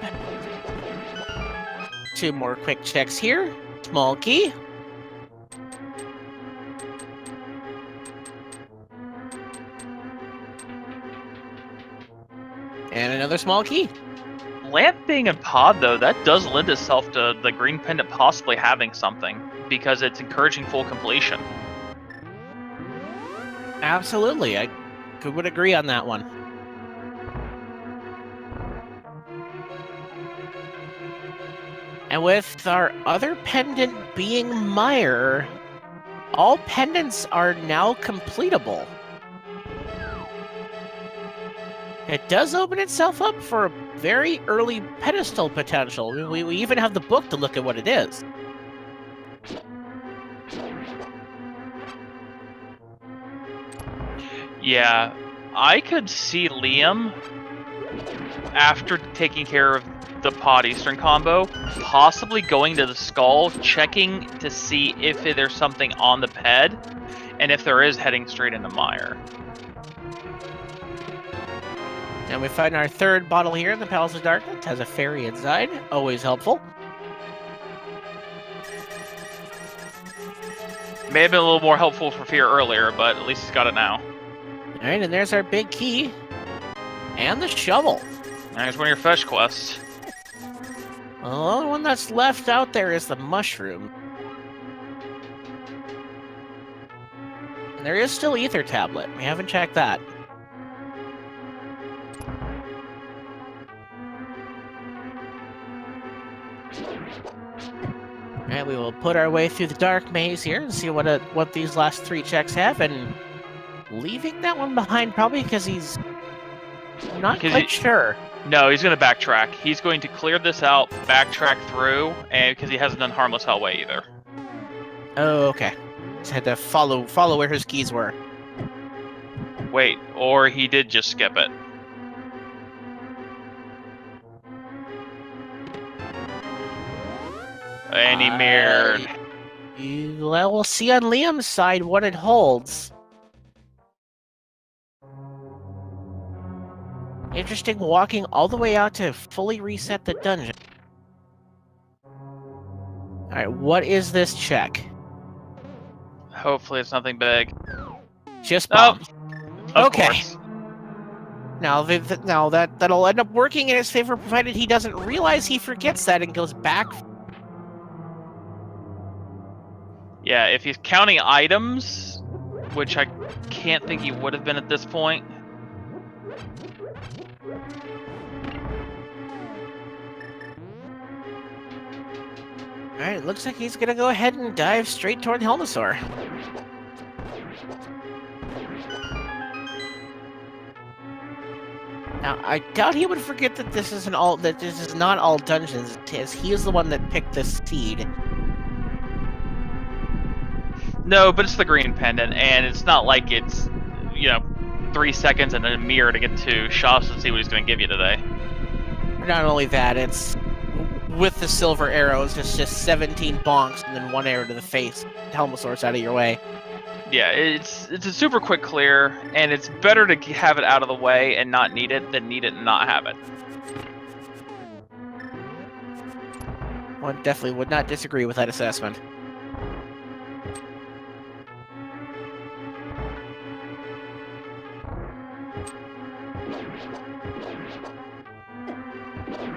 2 more quick checks here. Small key. And another small key. Lamp being a pod, though, that does lend itself to the green pendant possibly having something, because it's encouraging full completion. Absolutely, I would agree on that one. And with our other pendant being Mire, all pendants are now completable. It does open itself up for a very early pedestal potential. We even have the book to look at what it is. Yeah, I could see Liam, after taking care of the pod Eastern combo, possibly going to the skull, checking to see if there's something on the ped, and if there is, heading straight into Mire. And we find our 3rd bottle here in the Palace of Darkness. It has a fairy inside, always helpful. May have been a little more helpful for Fear earlier, but at least he's got it now. Alright, and there's our big key. And the shovel. There's one of your fetch quests. The only one that's left out there is the mushroom. And there is still Ether Tablet. We haven't checked that. Alright, we will put our way through the dark maze here and see what these last 3 checks have, and leaving that one behind probably because he's not quite sure. No, he's going to backtrack. He's going to clear this out, backtrack through, and because he hasn't done Harmless Hellway either. Oh, okay. Just had to follow where his keys were. Wait, or he did just skip it. And he mirrored. Well, we'll see on Liam's side what it holds. Interesting, walking all the way out to fully reset the dungeon. Alright, what is this check? Hopefully it's nothing big. Just bomb. Of Okay. course. Now, that'll end up working in his favor, provided he doesn't realize he forgets that and goes back. Yeah, if he's counting items, which I can't think he would have been at this point. Alright, it looks like he's gonna go ahead and dive straight toward Helmasaur. Now, I doubt he would forget that this is not all dungeons, as he is the one that picked this seed. No, but it's the green pendant, and it's not like it's, 3 seconds and a mirror to get to shops and see what he's going to give you today. Not only that, it's with the silver arrows, it's just 17 bonks and then 1 arrow to the face. Helmasaur's out of your way. Yeah, it's a super quick clear, and it's better to have it out of the way and not need it than need it and not have it. One definitely would not disagree with that assessment.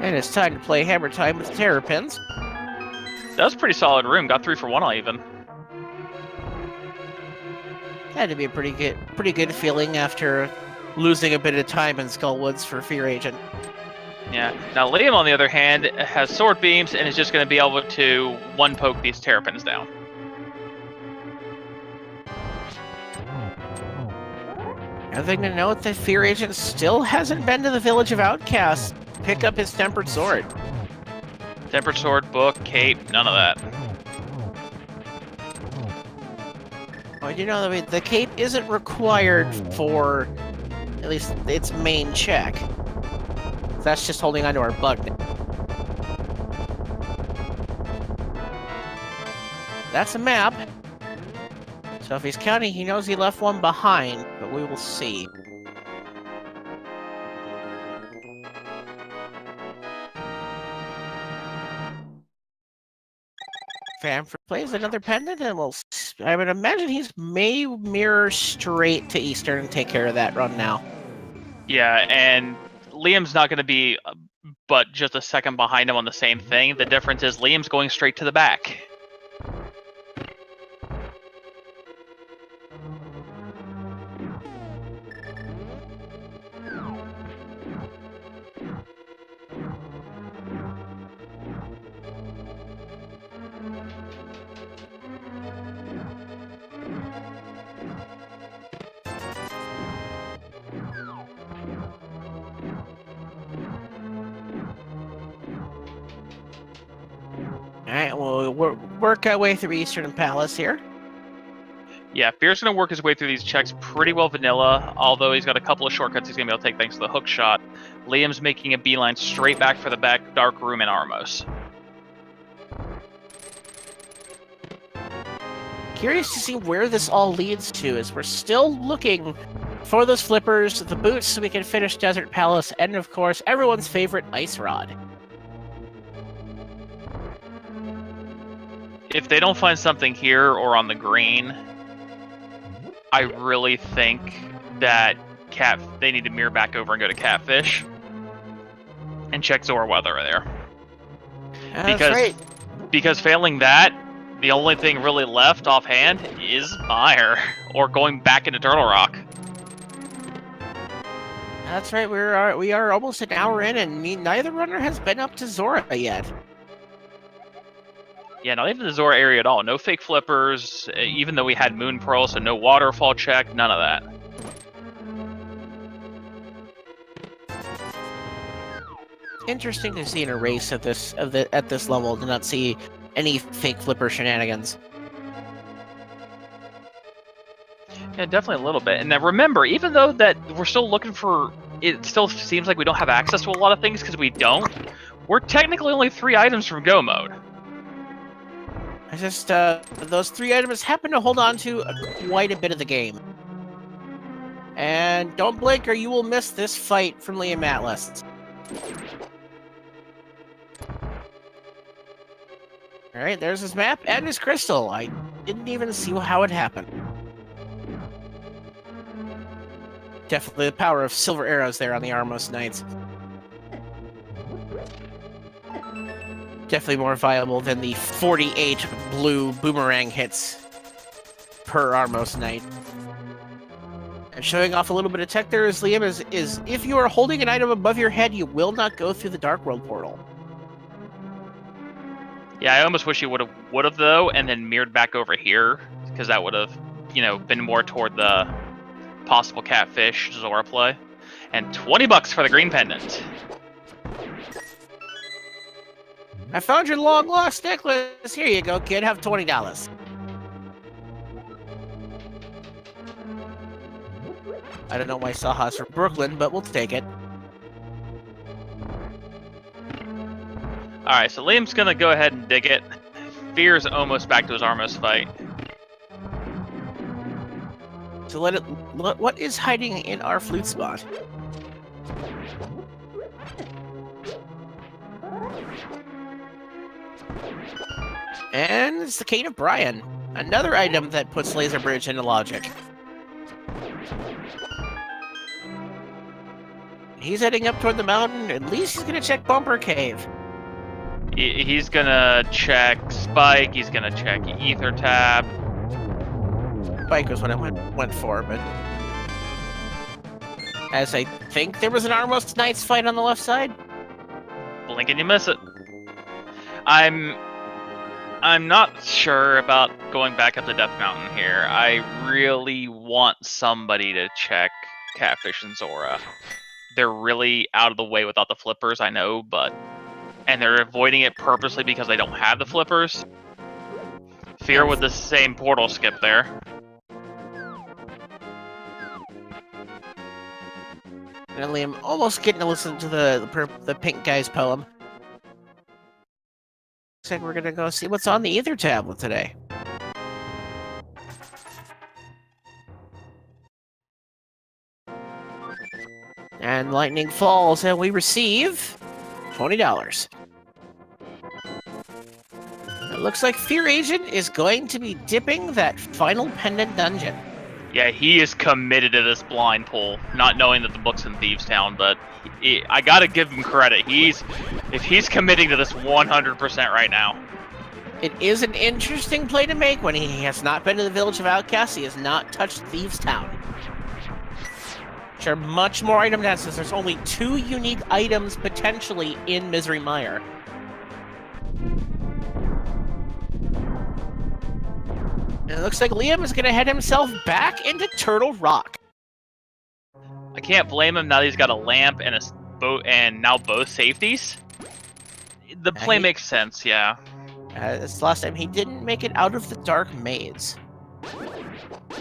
And it's time to play Hammer Time with the Terror Pins. That was a pretty solid room. Got 3 for 1 even. Had to be a pretty good feeling after losing a bit of time in Skullwoods for FEARAgent. Yeah. Now Liam, on the other hand, has sword beams and is just going to be able to one-poke these terrapins down. Another thing to note that FEARAgent still hasn't been to the Village of Outcasts to pick up his Tempered Sword. Tempered sword, book, cape, none of that. Well, you know, the cape isn't required for at least its main check. That's just holding onto our bug. That's a map. So if he's counting, he knows he left one behind, but we will see. Famford plays another pendant, and I would imagine he's may mirror straight to Eastern and take care of that run now. Yeah, and Liam's not going to be but just a second behind him on the same thing. The difference is Liam's going straight to the back. Alright, we'll work our way through Eastern Palace here. Yeah, Fear's going to work his way through these checks pretty well vanilla, although he's got a couple of shortcuts he's going to be able to take thanks to the hook shot. Liam's making a beeline straight back for the back dark room in Armos. Curious to see where this all leads to, as we're still looking for those flippers, the boots, so we can finish Desert Palace, and of course, everyone's favorite Ice Rod. If they don't find something here or on the green, I really think that they need to mirror back over and go to Catfish and check Zora Weather there. That's right. Because failing that, the only thing really left offhand is Mire or going back into Turtle Rock. That's right. We are almost an hour in, and neither runner has been up to Zora yet. Yeah, not even the Zora area at all. No fake flippers, even though we had Moon Pearl, so no waterfall check, none of that. Interesting to see in a race at this level to not see any fake flipper shenanigans. Yeah, definitely a little bit. And then remember, even though that we're still looking for, it still seems like we don't have access to a lot of things because we don't. We're technically only 3 items from Go mode. I just, those 3 items happen to hold on to quite a bit of the game. And don't blink or you will miss this fight from Liam Atlas. Alright, there's his map and his crystal. I didn't even see how it happened. Definitely the power of silver arrows there on the Armos Knights. Definitely more viable than the 48 blue boomerang hits per Armos Knight. And showing off a little bit of tech there is Liam is if you are holding an item above your head, you will not go through the Dark World portal. Yeah, I almost wish he would have though, and then mirrored back over here, because that would have, been more toward the possible Catfish Zora play. And $20 for the green pendant. I found your long lost necklace. Here you go, kid. Have $20. I don't know why Saha's from Brooklyn, but we'll take it. Alright, so Liam's gonna go ahead and dig it. Fear's almost back to his Armos fight. to let it. What is hiding in our flute spot? And it's the Cane of Brian. Another item that puts Laser Bridge into logic. He's heading up toward the mountain. At least he's gonna check Bumper Cave. He's gonna check Spike. He's gonna check Ether Tab. Spike was what I went for, but as I think there was an Armos Knights fight on the left side. Blink and you miss it. I'm not sure about going back up the Death Mountain here. I really want somebody to check Catfish and Zora. They're really out of the way without the flippers, I know, and they're avoiding it purposely because they don't have the flippers. Fear with the same portal skip there. And Liam almost getting to listen to the pink guy's poem. Looks like we're gonna go see what's on the Ether tablet today. And lightning falls, and we receive $20. It looks like FEARAgent is going to be dipping that final pendant dungeon. Yeah, he is committed to this blind pull, not knowing that the book's in Thieves Town, but I gotta give him credit. If he's committing to this 100% right now. It is an interesting play to make when he has not been to the Village of Outcasts. He has not touched Thieves Town. There are much more item dances. There's only 2 unique items potentially in Misery Mire. And it looks like Liam is going to head himself back into Turtle Rock. I can't blame him now that he's got a lamp and a boat and now both safeties. The play makes sense, yeah. This last time he didn't make it out of the dark maze.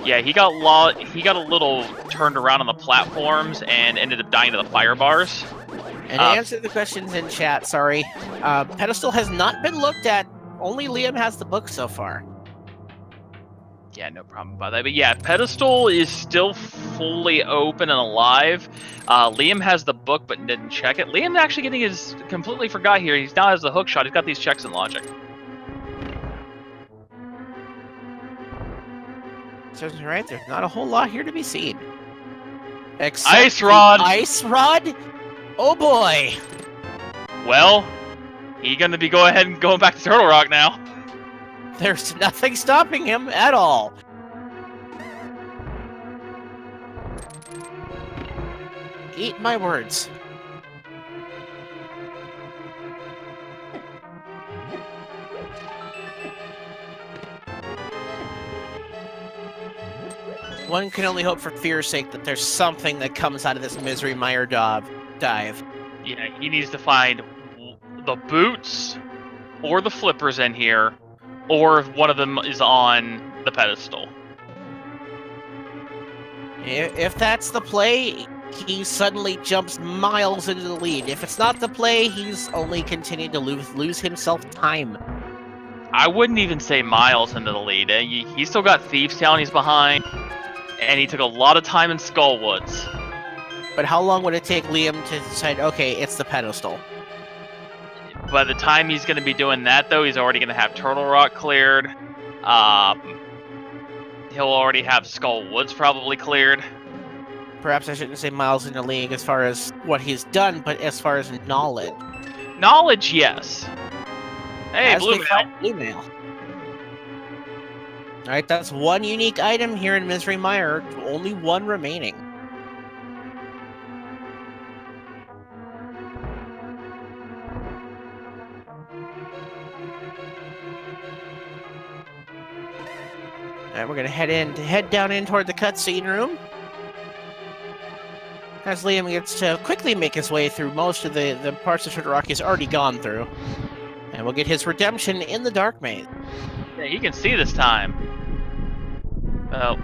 Yeah, he got a little turned around on the platforms and ended up dying to the fire bars. And to answer the questions in chat, sorry, Pedestal has not been looked at. Only Liam has the book so far. Yeah, no problem about that. But yeah, Pedestal is still fully open and alive. Liam has the book but didn't check it. Liam actually getting his completely forgot here. He now has the hook shot. He's got these checks in logic. So right, there's not a whole lot here to be seen. Except Ice Rod! Ice Rod? Oh boy! Well, he's gonna be going back to Turtle Rock now. There's nothing stopping him at all. Eat my words. One can only hope for fear's sake that there's something that comes out of this Misery Mire dive. Yeah, he needs to find the boots or the flippers in here, or if one of them is on the pedestal. If that's the play, he suddenly jumps miles into the lead. If it's not the play, he's only continued to lose himself time. I wouldn't even say miles into the lead. He's still got Thieves Town he's behind, and he took a lot of time in Skullwoods. But how long would it take Liam to decide, okay, it's the pedestal? By the time he's going to be doing that, though, he's already going to have Turtle Rock cleared. He'll already have Skullwoods probably cleared. Perhaps I shouldn't say miles in the league as far as what he's done, but as far as knowledge. Knowledge, yes. Hey, Blue Mail. Alright, that's one unique item here in Misery Mire. Only one remaining. Alright, we're gonna head down in toward the cutscene room. As Liam gets to quickly make his way through most of the parts of Turtle Rock he's already gone through. And we'll get his redemption in the Dark Maze. Yeah, he can see this time. Oh.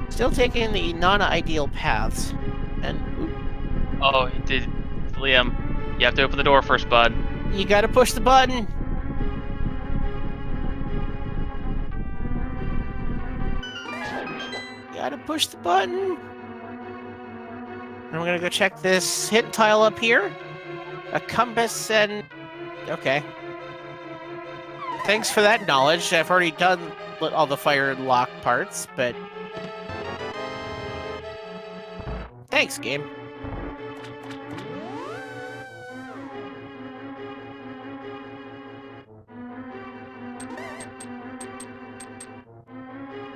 Still taking the non-ideal paths. And Oh, he did. Liam, you have to open the door first, bud. you gotta push the button. Gotta push the button. And we're gonna go check this hit tile up here. A compass and... Okay. Thanks for that knowledge. I've already done all the fire and lock parts, but... Thanks, game.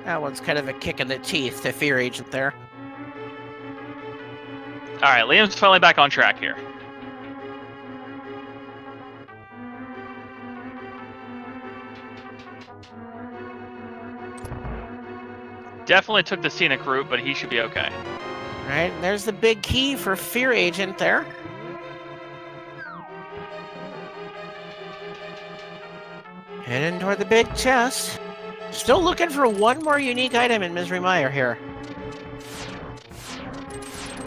That one's kind of a kick in the teeth to FEARAgent there. Alright, Liam's finally back on track here. Definitely took the scenic route, but he should be okay. Right, and there's the big key for FEARAgent there. Heading toward the big chest. Still looking for one more unique item in Misery Mire here.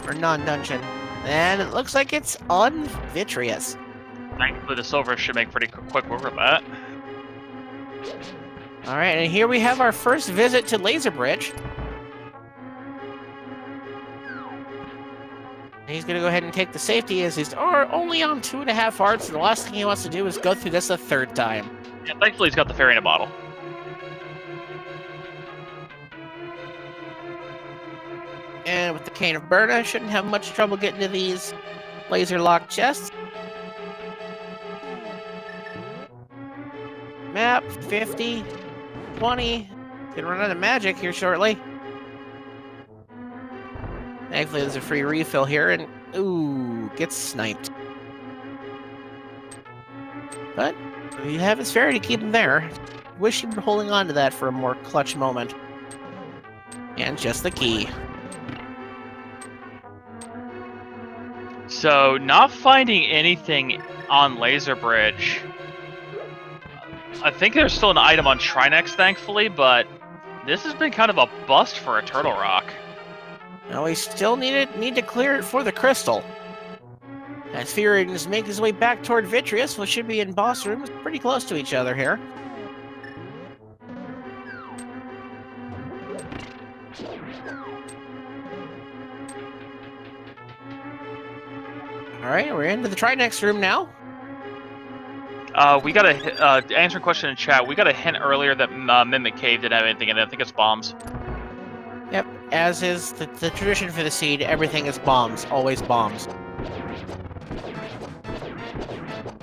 Or non-dungeon. And it looks like it's on Vitreous. Thankfully, the silver should make pretty quick work of that. Alright, and here we have our first visit to Laser Bridge. He's gonna go ahead and take the safety as he's only on 2.5 hearts, and the last thing he wants to do is go through this a third time. Yeah, thankfully he's got the fairy in a bottle. And with the Cane of Berna, shouldn't have much trouble getting to these laser lock chests. Map, 50, 20. Gonna run out of magic here shortly. Thankfully, there's a free refill here, and ooh, gets sniped. But you have his fairy to keep him there. Wish he were holding on to that for a more clutch moment. And just the key. So, not finding anything on Laser Bridge. I think there's still an item on Trinex, thankfully, but this has been kind of a bust for a Turtle Rock. Now we still need to clear it for the crystal. As FEARAgent is making his way back toward Vitreous, which should be in boss rooms, pretty close to each other here. Alright, we're into the Trinex room now. We got a answer a question in chat. We got a hint earlier that Mimic Cave didn't have anything in it. I think it's bombs. Yep, as is the tradition for the seed, everything is bombs. Always bombs.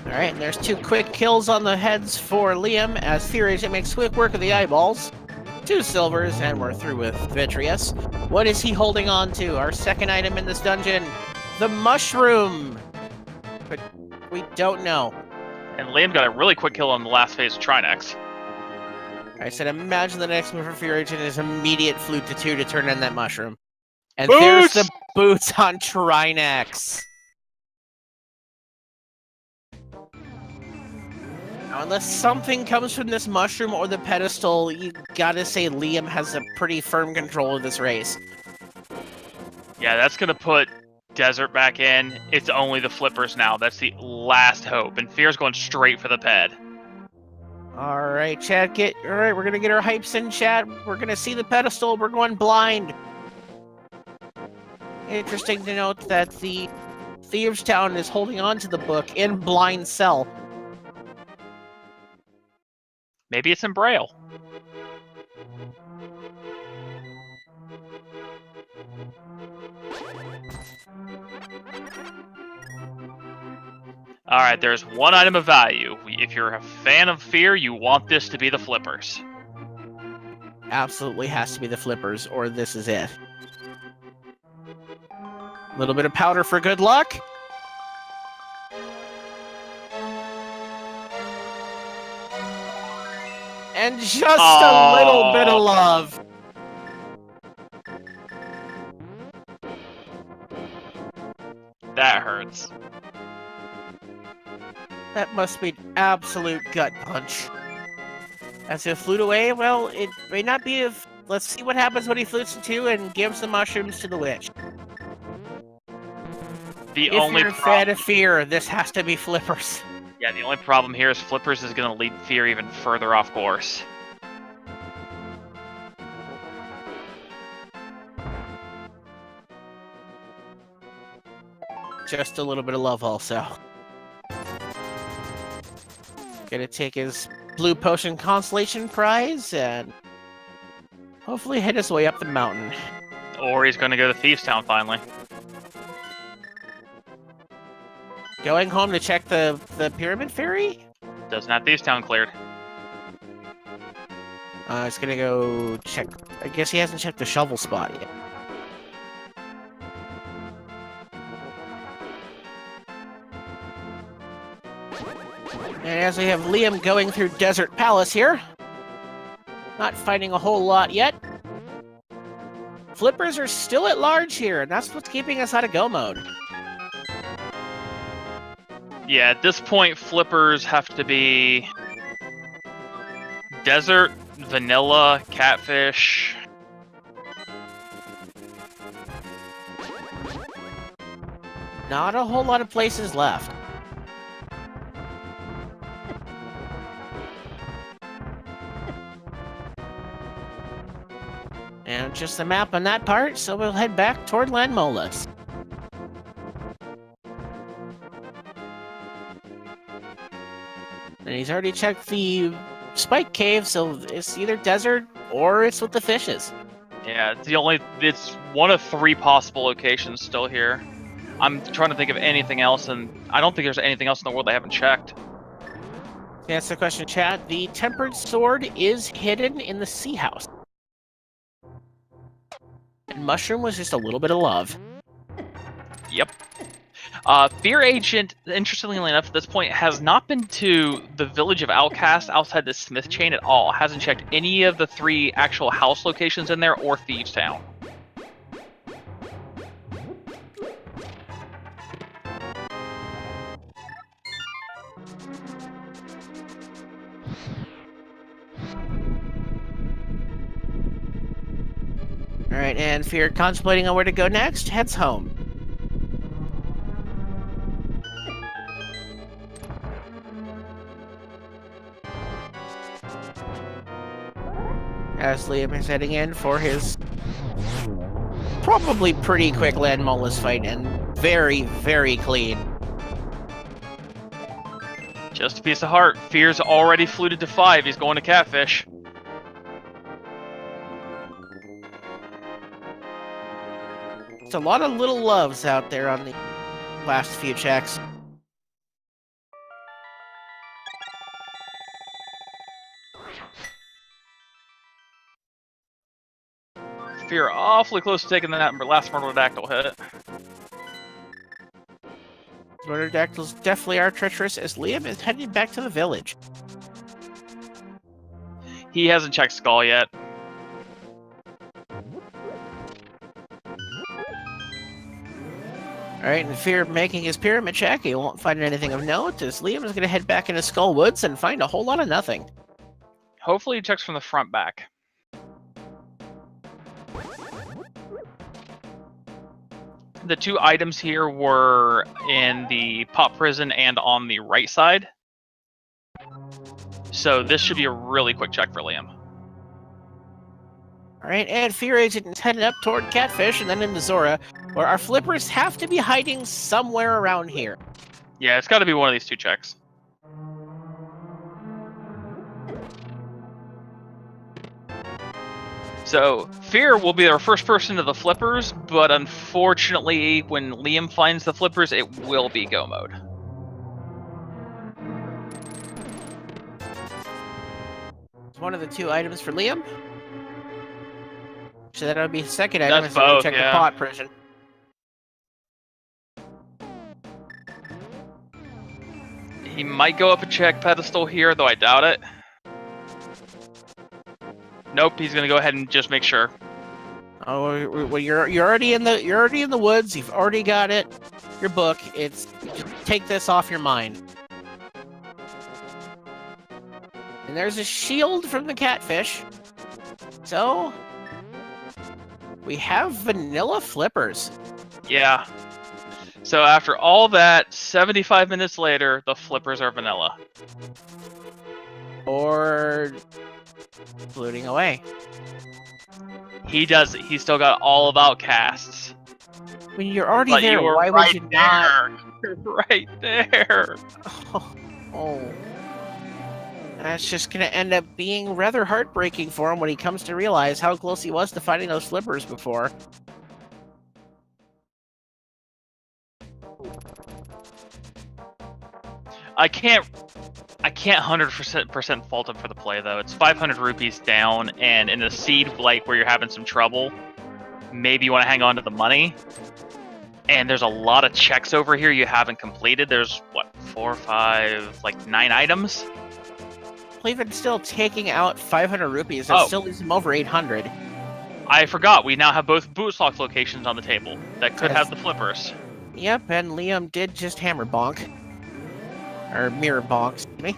Alright, and there's 2 quick kills on the heads for Liam, as FEARAgent makes quick work of the eyeballs. 2 silvers, and we're through with Vitreous. What is he holding on to? Our second item in this dungeon, the mushroom! But we don't know. And Liam got a really quick kill on the last phase of Trinex. I said, imagine the next move for FEARAgent is immediate flute to 2 to turn in that mushroom. And Boots! there's the boots on Trinex. Now, unless something comes from this mushroom or the pedestal, you gotta say Liam has a pretty firm control of this race. Yeah, that's gonna put Desert back in. It's only the flippers now. That's the last hope. And Fear's going straight for the ped. Alright, chat, alright, we're gonna get our hypes in, chat. We're gonna see the pedestal, we're going blind. Interesting to note that the Thieves Town is holding on to the book in blind cell. Maybe it's in Braille. Alright, there's one item of value. If you're a fan of Fear, you want this to be the flippers. Absolutely has to be the flippers, or this is it. A little bit of powder for good luck. And just a little bit of love. That hurts. That must be an absolute gut punch. As if flute away, well, it may not be if... Let's see what happens when he flutes the 2 and gives the mushrooms to the witch. If you're a fan of Fear, this has to be flippers. Yeah, the only problem here is flippers is going to lead Fear even further off course. just a little bit of love also. Gonna take his Blue Potion Constellation prize and hopefully hit his way up the mountain. Or he's going to go to Thieves Town finally. Going home to check the Pyramid Fairy? Doesn't have Thieves Town cleared. He's gonna go check. I guess he hasn't checked the shovel spot yet. And as we have Liam going through Desert Palace here, not finding a whole lot yet. Flippers are still at large here, and that's what's keeping us out of go mode. Yeah, at this point, flippers have to be desert, vanilla, catfish. Not a whole lot of places left. And just the map on that part, so we'll head back toward Landmolus. And he's already checked the Spike Cave, so it's either desert or it's with the fishes. Yeah, it's one of 3 possible locations still here. I'm trying to think of anything else, and I don't think there's anything else in the world I haven't checked. That's the question, chat. The Tempered Sword is hidden in the Sea House. And Mushroom was just a little bit of love. Yep. FEARAgent, interestingly enough, at this point, has not been to the village of Outcast outside the Smith chain at all. Hasn't checked any of the 3 actual house locations in there or Thieves Town. Alright, and Fear, contemplating on where to go next, heads home. As Liam is heading in for his probably pretty quick Landmolus fight, and very, very clean. Just a piece of heart. Fear's already fluted to 5. He's going to Catfish. There's a lot of little loves out there on the last few checks. Fear awfully close to taking that last Murderodactyl hit. Murderodactyls definitely are treacherous as Liam is heading back to the village. He hasn't checked Skull yet. Alright, and Fear making his pyramid check, he won't find anything of note, as Liam is going to head back into Skull Woods and find a whole lot of nothing. Hopefully he checks from the front back. The 2 items here were in the Pop Prison and on the right side. So this should be a really quick check for Liam. Alright, and FEARAgent is heading up toward Catfish and then into Zora, where our flippers have to be hiding somewhere around here. Yeah, it's got to be one of these 2 checks. So, Fear will be our first person to the flippers, but unfortunately, when Liam finds the flippers, it will be go mode. It's one of the 2 items for Liam. So that would be the second item. That's as we both, check yeah. the pot prison. He might go up a check pedestal here, though I doubt it. Nope, he's gonna go ahead and just make sure. Oh, well, you're already in the woods. You've already got it. Your book. It's just take this off your mind. And there's a shield from the catfish. So we have vanilla flippers. Yeah. So after all that, 75 minutes later, the flippers are vanilla. Or floating away. He does it. He's still got all of Outcasts. When you're already But there, you were why right would you not? there. You're right there. Oh. That's just gonna end up being rather heartbreaking for him when he comes to realize how close he was to finding those flippers before. I can't 100% fault him for the play though. It's 500 rupees down, and in a seed like where you're having some trouble, maybe you want to hang on to the money. And there's a lot of checks over here you haven't completed. There's what, 4, 5, like 9 items. Well, even still taking out 500 rupees, that still leaves him over 800. I forgot. We now have both Bootslock locations on the table that could have the flippers. Yep, and Liam did just hammer bonk. Or mirror bonk, excuse me.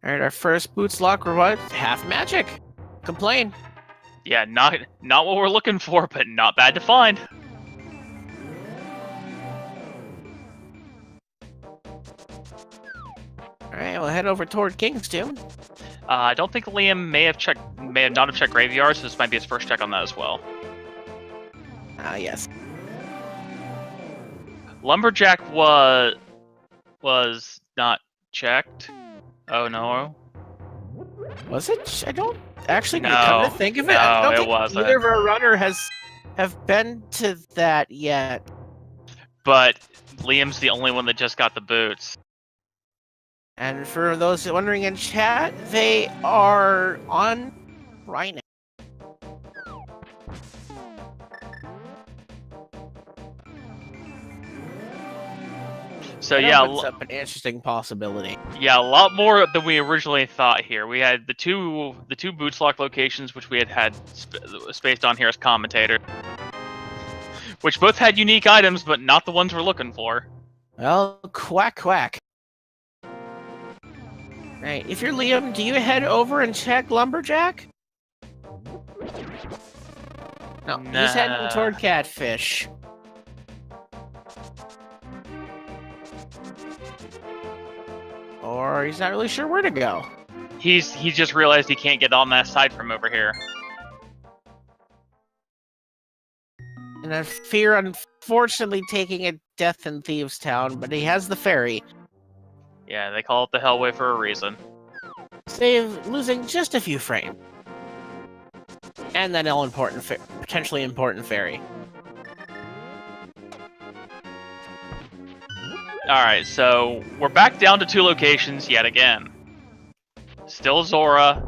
Alright, our first Boots Lock reward, half magic. Complain. Yeah, not what we're looking for, but not bad to find. Alright, we'll head over toward Kingstown. I don't think Liam may have not have checked graveyard, so this might be his first check on that as well. Yes. Lumberjack was not checked. Oh no. Was it? I don't actually No, come to think of it. no, I don't it think wasn't. either of our runner have been to that yet. But Liam's the only one that just got the boots. And for those wondering in chat, they are on right now. So That yeah, opens up an interesting possibility. yeah, a lot more than we originally thought here. We had the two Bootslock locations, which we had spaced on here as commentator, which both had unique items, but not the ones we're looking for. Well, quack quack. Right, if you're Liam, do you head over and check Lumberjack? No, he's heading toward Catfish. Or he's not really sure where to go. He just realized he can't get on that side from over here. And I fear, unfortunately, taking a death in Thieves Town, but he has the ferry. Yeah, they call it the Hellway for a reason. Save losing just a few frames. And that potentially important ferry. Alright, so we're back down to 2 locations yet again. Still Zora,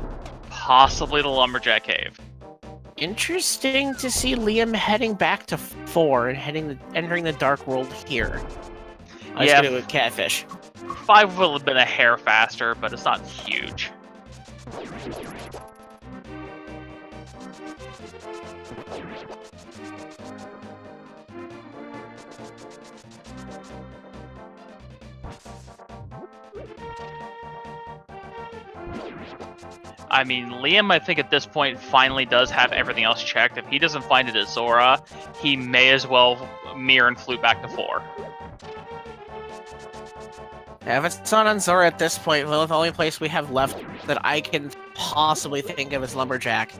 possibly the Lumberjack Cave. Interesting to see Liam heading back to 4 and entering the Dark World here. I was gonna go with Catfish. 5 will have been a hair faster, but it's not huge. I mean, Liam, I think at this point finally does have everything else checked. If he doesn't find it at Zora, he may as well mirror and flute back to 4. Yeah, if it's not on Zora at this point, well, the only place we have left that I can possibly think of is Lumberjack.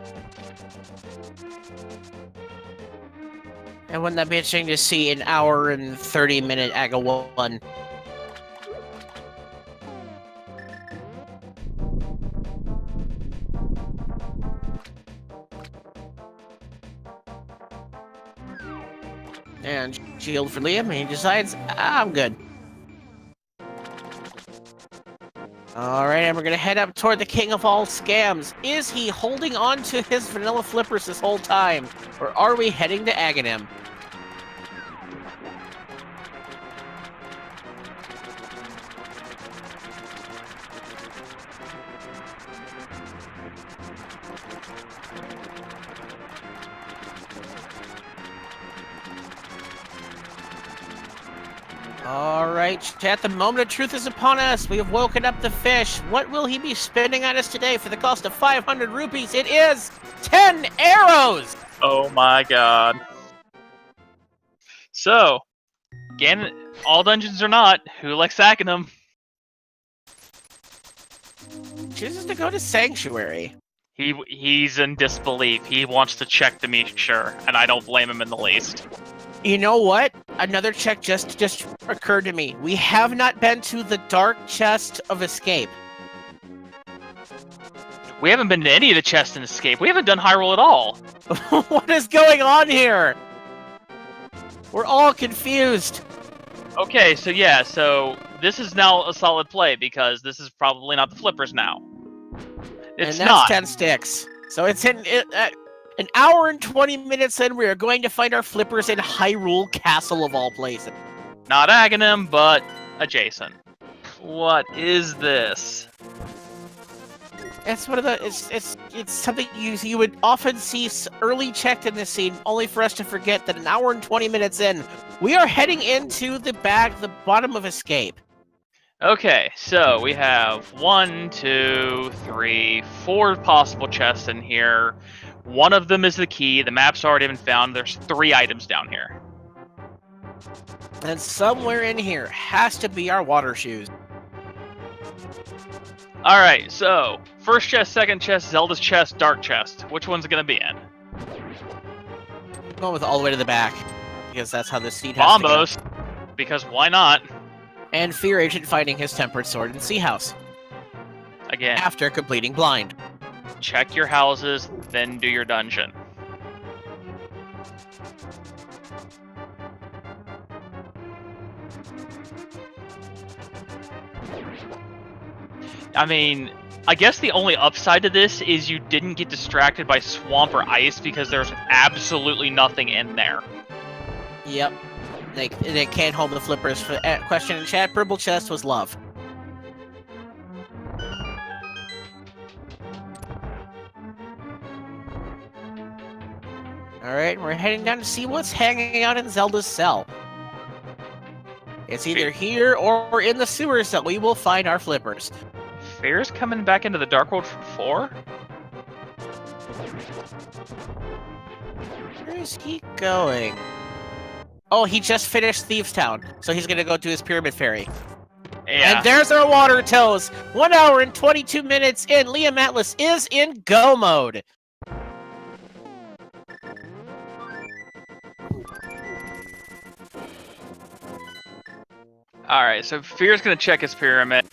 And wouldn't that be interesting to see an hour and 30-minute Aga 1? And shield for Liam, and he decides, I'm good. Alright, and we're gonna head up toward the king of all scams. Is he holding on to his vanilla flippers this whole time? Or are we heading to Aghanim? Alright, chat, the moment of truth is upon us. We have woken up the fish. What will he be spending on us today for the cost of 500 rupees? It is 10 arrows! Oh my god. So, again, all dungeons or not, who likes sacking them? Chooses to go to Sanctuary. He's in disbelief. He wants to check to make sure, and I don't blame him in the least. You know what? Another check just occurred to me. We have not been to the dark chest of escape. We haven't been to any of the chests in Escape. We haven't done Hyrule at all. What is going on here? We're all confused. Okay, so yeah, so this is now a solid play because this is probably not the flippers now. It's and that's not. 10 sticks. So it's in an hour and 20 minutes in, we are going to find our flippers in Hyrule Castle of all places. Not Aghanim, but adjacent. What is this? It's one of the it's something you would often see early checked in this scene, only for us to forget that an hour and 20 minutes in, we are heading into the bottom of Escape. Okay, so we have 1, 2, 3, 4 possible chests in here. One of them is the key. The map's already been found. There's 3 items down here. And somewhere in here has to be our water shoes. Alright, so first chest, second chest, Zelda's chest, dark chest. Which one's it going to be in? I'm going with all the way to the back, because that's how this seed has to go. Bombos, because why not? And FEARAgent finding his tempered sword in Sea House. Again, After completing Blind. check your houses, then do your dungeon. I mean, I guess the only upside to this is you didn't get distracted by swamp or ice because there's absolutely nothing in there. Yep. They can't hold the flippers. Question in chat, purple chest was love. Alright, we're heading down to see what's hanging out in Zelda's cell. It's either here or in the sewer cell. We will find our flippers. Fear's coming back into the Dark World from 4? Where is he going? Oh, he just finished Thieves Town, so he's gonna go do his Pyramid Ferry. Yeah. And there's our water toes! 1 hour and 22 minutes in, Liam Atlas is in go mode! Alright, so Fear's gonna check his pyramid.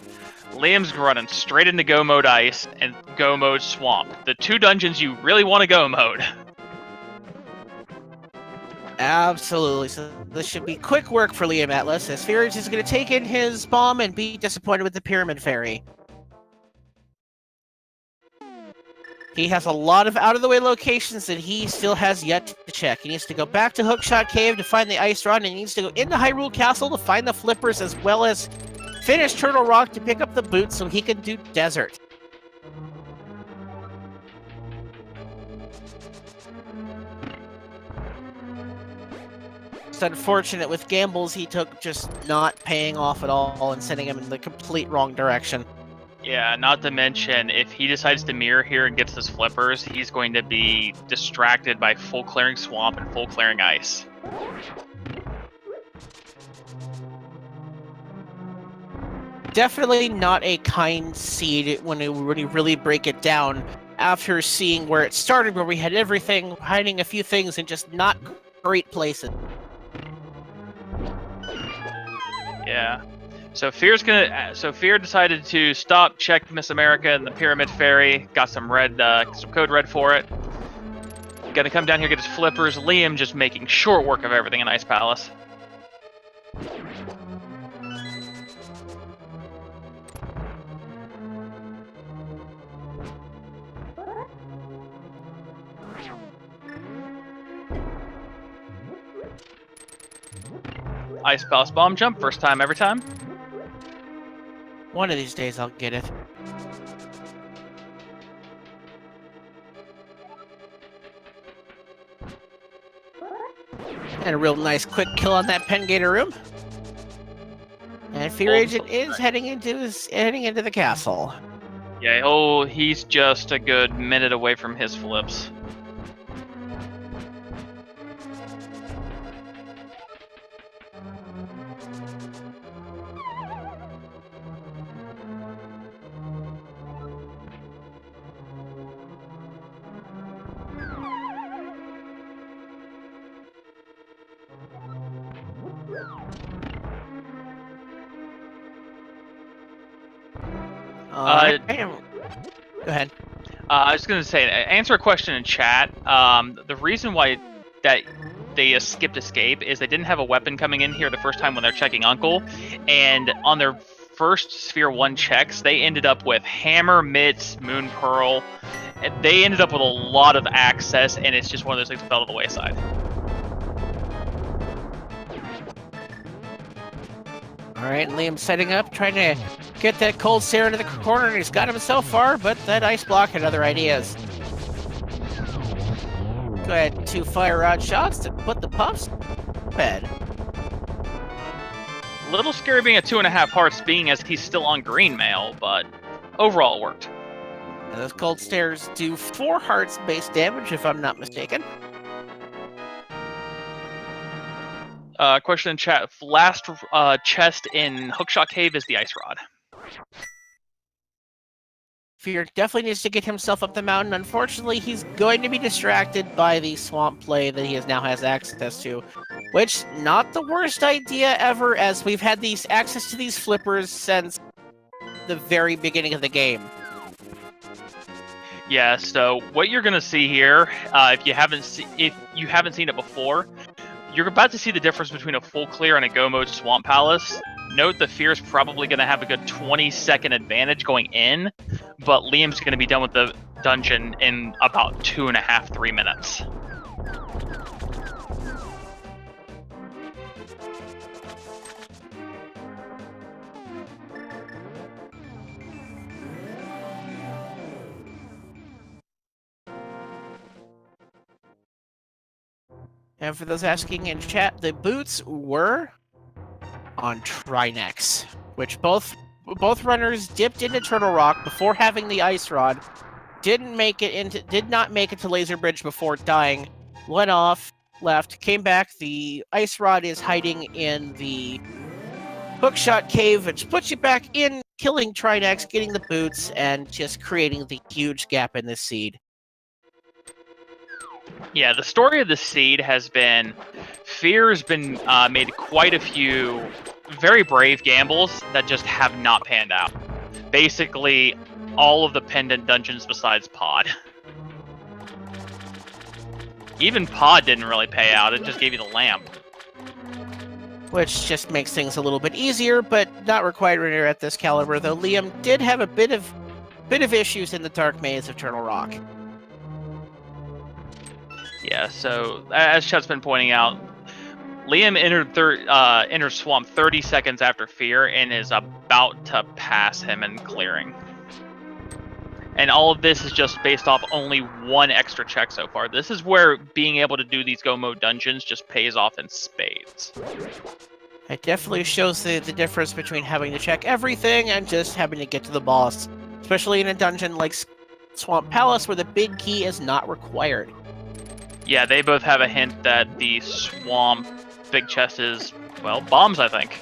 Liam's running straight into Go Mode Ice and Go Mode Swamp. The 2 dungeons you really want to Go Mode. Absolutely, so this should be quick work for Liam Atlas, as FEARAgent is going to take in his bomb and be disappointed with the Pyramid Ferry. He has a lot of out-of-the-way locations that he still has yet to check. He needs to go back to Hookshot Cave to find the Ice Rod, and he needs to go into Hyrule Castle to find the flippers, as well as finish Turtle Rock to pick up the boots so he can do Desert. It's unfortunate with gambles he took just not paying off at all and sending him in the complete wrong direction. Yeah, not to mention, if he decides to mirror here and gets his flippers, he's going to be distracted by full clearing swamp and full clearing ice. Definitely not a kind seed when you really break it down, after seeing where it started, where we had everything, hiding a few things in just not great places. Yeah. So Fear decided to stop, check Miss America and the Pyramid Ferry. Got some code red for it. Gonna come down here, get his flippers. Liam just making short work of everything in Ice Palace. Ice Palace bomb jump, first time, every time. One of these days I'll get it. And a real nice quick kill on that Pen Gator room. And FEARAgent is heading into the castle. Yeah, he's just a good minute away from his flips. Go ahead. I was going to say, answer a question in chat. The reason why that they skipped escape is they didn't have a weapon coming in here the first time when they're checking Uncle, and on their first Sphere 1 checks, they ended up with Hammer, Mitts, Moon Pearl. They ended up with a lot of access, and it's just one of those things that fell to the wayside. All right, Liam's setting up, trying to get that cold stare into the corner, and he's got himself far, but that ice block had other ideas. Go ahead, 2 fire rod shots to put the puffs to bed. A little scary being at 2.5 hearts, being as he's still on green mail, but overall it worked. And those cold stares do 4 hearts base damage, if I'm not mistaken. Question in chat. Last chest in Hookshot Cave is the Ice Rod. Fear definitely needs to get himself up the mountain. Unfortunately, he's going to be distracted by the swamp play that he now has access to. Which, not the worst idea ever, as we've had these access to these flippers since the very beginning of the game. Yeah, so what you're gonna see here, if you haven't seen it before, you're about to see the difference between a full clear and a go mode Swamp Palace. Note the Fear's probably gonna have a good 20-second advantage going in, but Liam's gonna be done with the dungeon in about 2.5-3 minutes. And for those asking in chat, the boots were on Trinex, which both runners dipped into Turtle Rock before having the ice rod, did not make it to Laser Bridge before dying, went off, left, came back. The ice rod is hiding in the Hookshot Cave, which puts you back in, killing Trinex, getting the boots, and just creating the huge gap in this seed. Yeah, the story of the seed has been, Fear's been made quite a few very brave gambles that just have not panned out. Basically, all of the pendant dungeons besides Pod. Even Pod didn't really pay out, it just gave you the lamp. Which just makes things a little bit easier, but not required at this caliber, though Liam did have a bit of issues in the dark maze of Turtle Rock. Yeah, so as Chet's been pointing out, Liam entered Swamp 30 seconds after Fear and is about to pass him in clearing. And all of this is just based off only 1 extra check so far. This is where being able to do these go mode dungeons just pays off in spades. It definitely shows the difference between having to check everything and just having to get to the boss, especially in a dungeon like Swamp Palace where the big key is not required. Yeah, they both have a hint that the swamp big chest is, well, bombs, I think.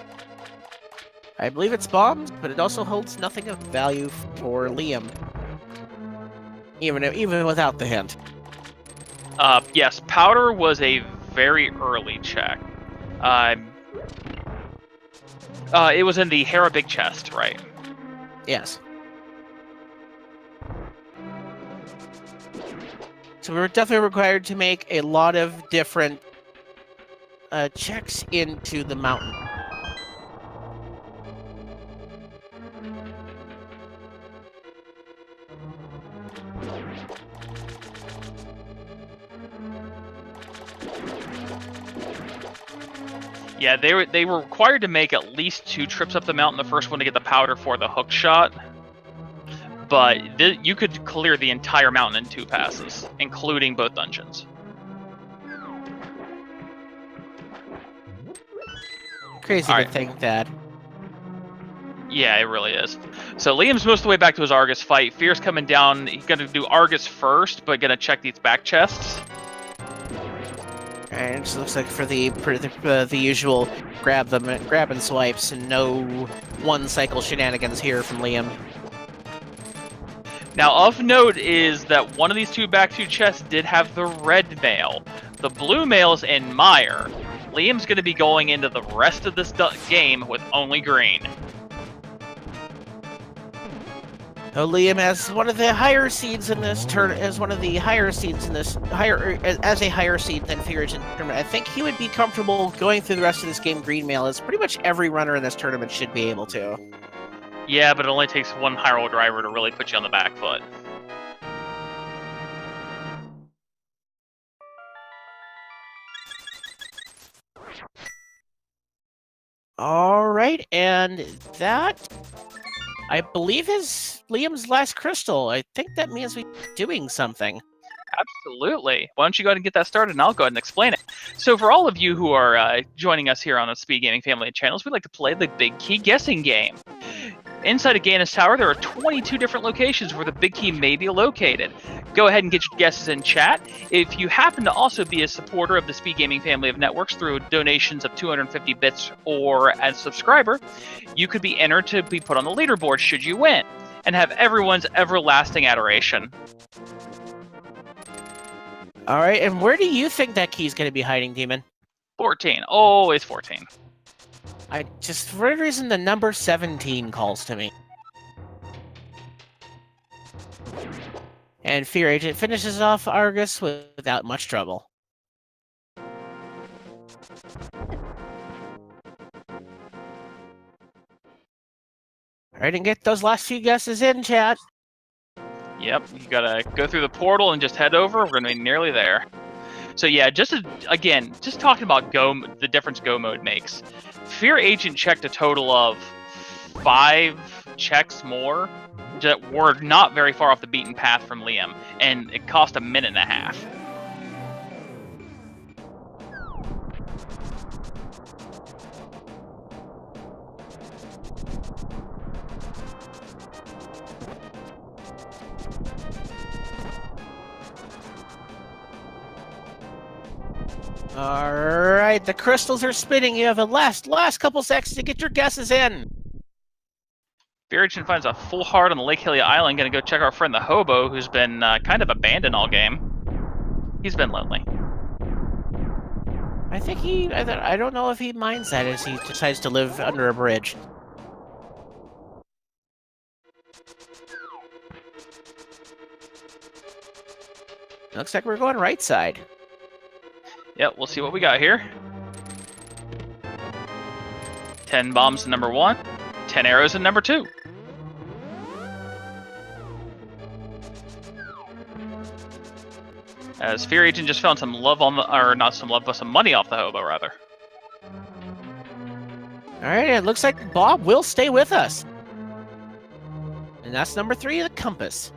I believe it's bombs, but it also holds nothing of value for Liam. Even without the hint. Yes, powder was a very early check. It was in the Hera big chest, right? Yes. So we were definitely required to make a lot of different checks into the mountain. Yeah, they were required to make at least 2 trips up the mountain. The first one to get the powder for the hook shot. But you could clear the entire mountain in 2 passes, including both dungeons. Crazy to think that. Yeah, it really is. So Liam's most of the way back to his Argus fight. Fear's coming down. He's going to do Argus first, but going to check these back chests. And it just looks like for the usual grab and swipes, and no 1 cycle shenanigans here from Liam. Now, of note is that one of these 2 back 2 chests did have the red mail. The blue mail's in Mire. Liam's going to be going into the rest of this game with only green. Liam as one of the higher seeds in this as one of the higher seeds in this as a higher seed than FEARAgent tournament. I think he would be comfortable going through the rest of this game green mail, as pretty much every runner in this tournament should be able to. Yeah, but it only takes one high roll driver to really put you on the back foot. All right, and that, I believe, is Liam's last crystal. I think that means we're doing something. Absolutely. Why don't you go ahead and get that started, and I'll go ahead and explain it. So for all of you who are joining us here on the Speed Gaming family of channels, we'd like to play the Big Key guessing game. Inside of Ganis Tower, there are 22 different locations where the Big Key may be located. Go ahead and get your guesses in chat. If you happen to also be a supporter of the Speed Gaming family of networks through donations of 250 bits or as a subscriber, you could be entered to be put on the leaderboard should you win, and have everyone's everlasting adoration. All right, and where do you think that key's going to be hiding, Demon? 14. Always 14. For whatever reason, the number 17 calls to me. And FEARAgent finishes off Argus without much trouble. All right, and get those last few guesses in, chat. Yep, you gotta go through the portal and just head over. We're gonna be nearly there. So yeah, just talking about the difference Go mode makes. FEARAgent checked a total of 5 checks more that were not very far off the beaten path from Liam, and it cost a minute and a half. All right, the crystals are spinning. You have a last couple seconds to get your guesses in. FEARAgent finds a full heart on the Lake Hylia Island. Gonna go check our friend the Hobo, who's been kind of abandoned all game. He's been lonely. I think I don't know if he minds that as he decides to live under a bridge. Looks like we're going right side. Yep, we'll see what we got here. 10 bombs in number 1, 10 arrows in number 2. As FEARAgent just found some love on the, or not some love, but some money off the Hobo, rather. Alright, it looks like Bob will stay with us. And that's number 3, the compass.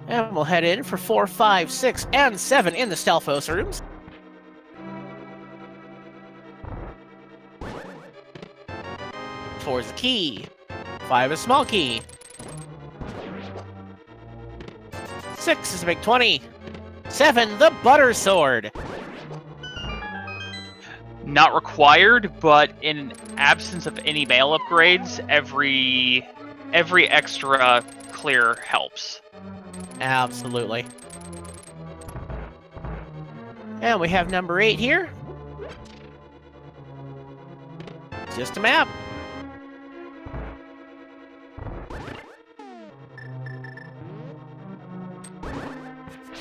And we'll head in for 4, 5, 6, and 7 in the Stalfos rooms. Four is the key. 5 is small key. 6 is a big 20. 7, the butter sword. Not required, but in absence of any mail upgrades, every extra clear helps. Absolutely. And we have number 8 here. Just a map.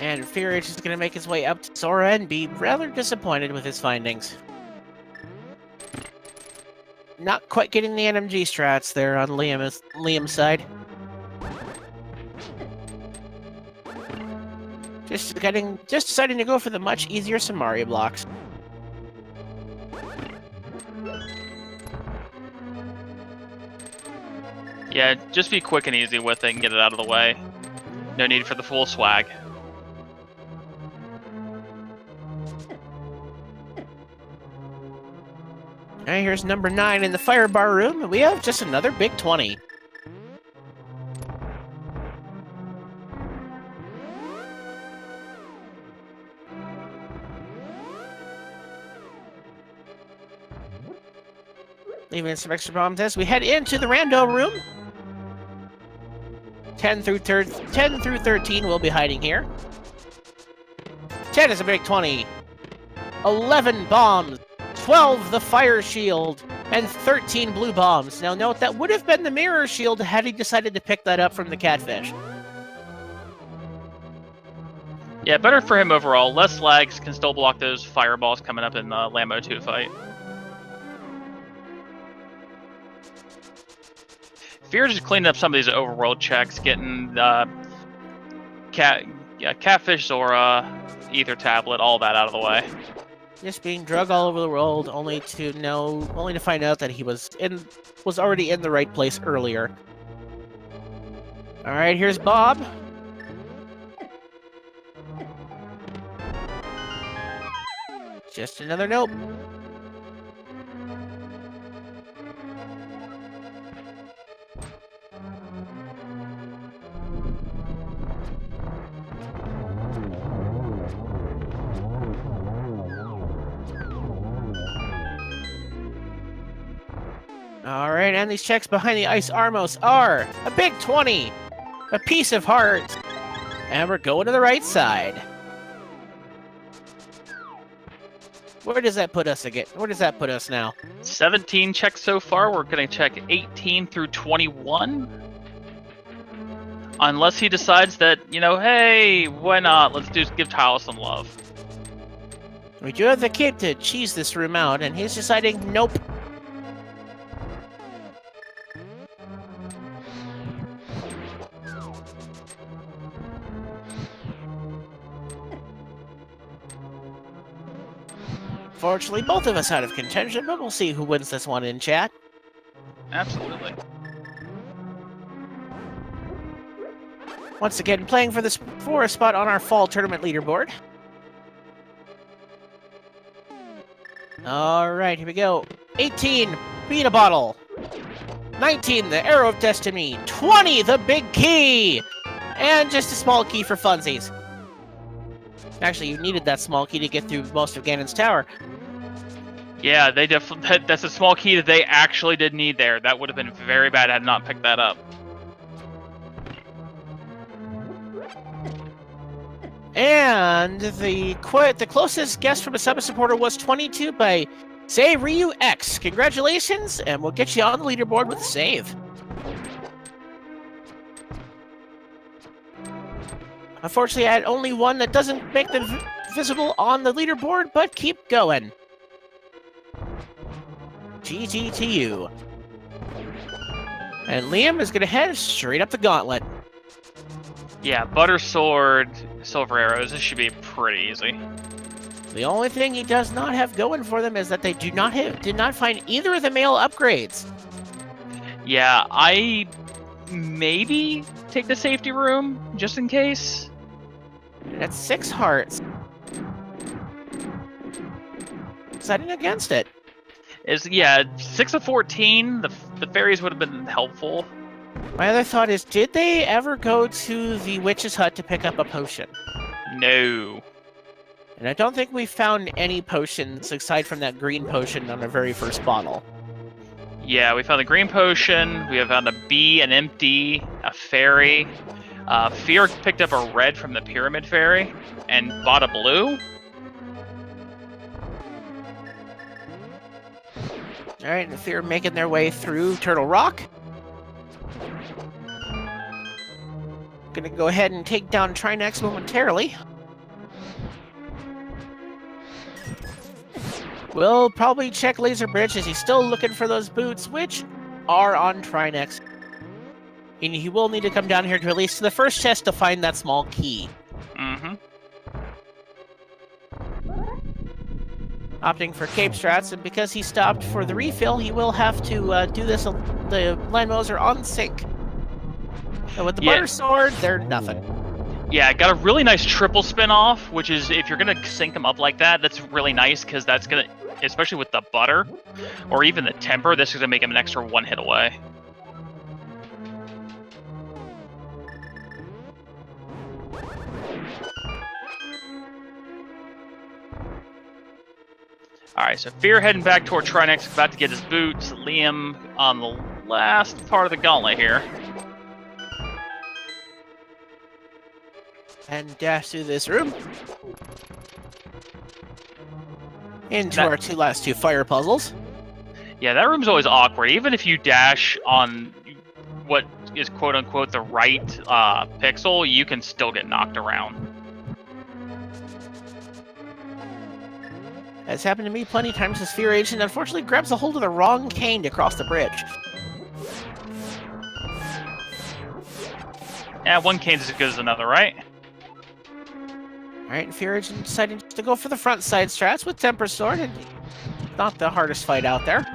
And FEARAgent is going to make his way up to Sora and be rather disappointed with his findings. Not quite getting the NMG strats there on Liam's side. Just deciding to go for the much easier Samaria blocks. Yeah, just be quick and easy with it and get it out of the way. No need for the full swag. And here's number 9 in the fire bar room, and we have just another big 20. Leaving some extra bombs as we head into the rando room. 10 through 13 will be hiding here. 10 is a big 20. 11 bombs. 12, the fire shield, and 13 blue bombs. Now note, that would have been the mirror shield had he decided to pick that up from the catfish. Yeah, better for him overall. Less lags, can still block those fireballs coming up in the Lambo 2 fight. Fear just cleaning up some of these overworld checks, getting Catfish, Zora, Ether Tablet, all that out of the way. Just being drug all over the world, only to find out that he was already in the right place earlier. All right, here's Bob. Just another nope. Alright, and these checks behind the ice Armos are a big 20, a piece of heart, and we're going to the right side. Where does that put us again? Where does that put us now? 17 checks so far. We're going to check 18 through 21. Unless he decides that, you know, hey, why not? Let's give Tyler some love. We do have the kid to cheese this room out, and he's deciding nope. Fortunately, both of us out of contention, but we'll see who wins this one in chat. Absolutely. Once again, playing for a spot on our fall tournament leaderboard. Alright, here we go. 18, beat a bottle. 19, the arrow of destiny. 20, the big key. And just a small key for funsies. Actually, you needed that small key to get through most of Ganon's tower. Yeah, they that's a small key that they actually did need there. That would have been very bad had I not picked that up. And the closest guess from a sub-supporter was 22 by Say Ryu X. Congratulations, and we'll get you on the leaderboard with a save. Unfortunately, I had only one that doesn't make them visible on the leaderboard, but keep going. GG to you. And Liam is going to head straight up the gauntlet. Yeah, Butter Sword, Silver Arrows, this should be pretty easy. The only thing he does not have going for them is that they did not find either of the male upgrades. Yeah, I maybe take the safety room, just in case. That's 6 hearts. Deciding against it. Yeah, 6 of 14, the fairies would have been helpful. My other thought is, did they ever go to the witch's hut to pick up a potion? No. And I don't think we found any potions aside from that green potion on the very first bottle. Yeah, we found the green potion, we have found a bee, an empty, a fairy. Fear picked up a red from the pyramid fairy and bought a blue. Alright, and Fear making their way through Turtle Rock. Gonna go ahead and take down Trinex momentarily. We'll probably check Laser Bridge as he's still looking for those boots, which are on Trinex. And he will need to come down here to at least the first chest to find that small key. Mm-hmm. Opting for Cape Strats, and because he stopped for the refill, he will have to do this, the Landmoser on sync. And with the Butter Sword, they're nothing. Yeah, got a really nice triple spin off, which is, if you're going to sync them up like that, that's really nice, because that's going to, especially with the Butter, or even the Temper, this is going to make him an extra 1 hit away. Alright, so Fear heading back toward Trinex, about to get his boots. Liam on the last part of the gauntlet here. And dash through this room. Into our last two fire puzzles. Yeah, that room's always awkward. Even if you dash on what is quote-unquote the right pixel, you can still get knocked around. It's happened to me plenty of times as FEARAgent unfortunately grabs a hold of the wrong cane to cross the bridge. Yeah, one cane's as good as another, right? Alright, FEARAgent decided to go for the front side strats with Temper Sword, and not the hardest fight out there.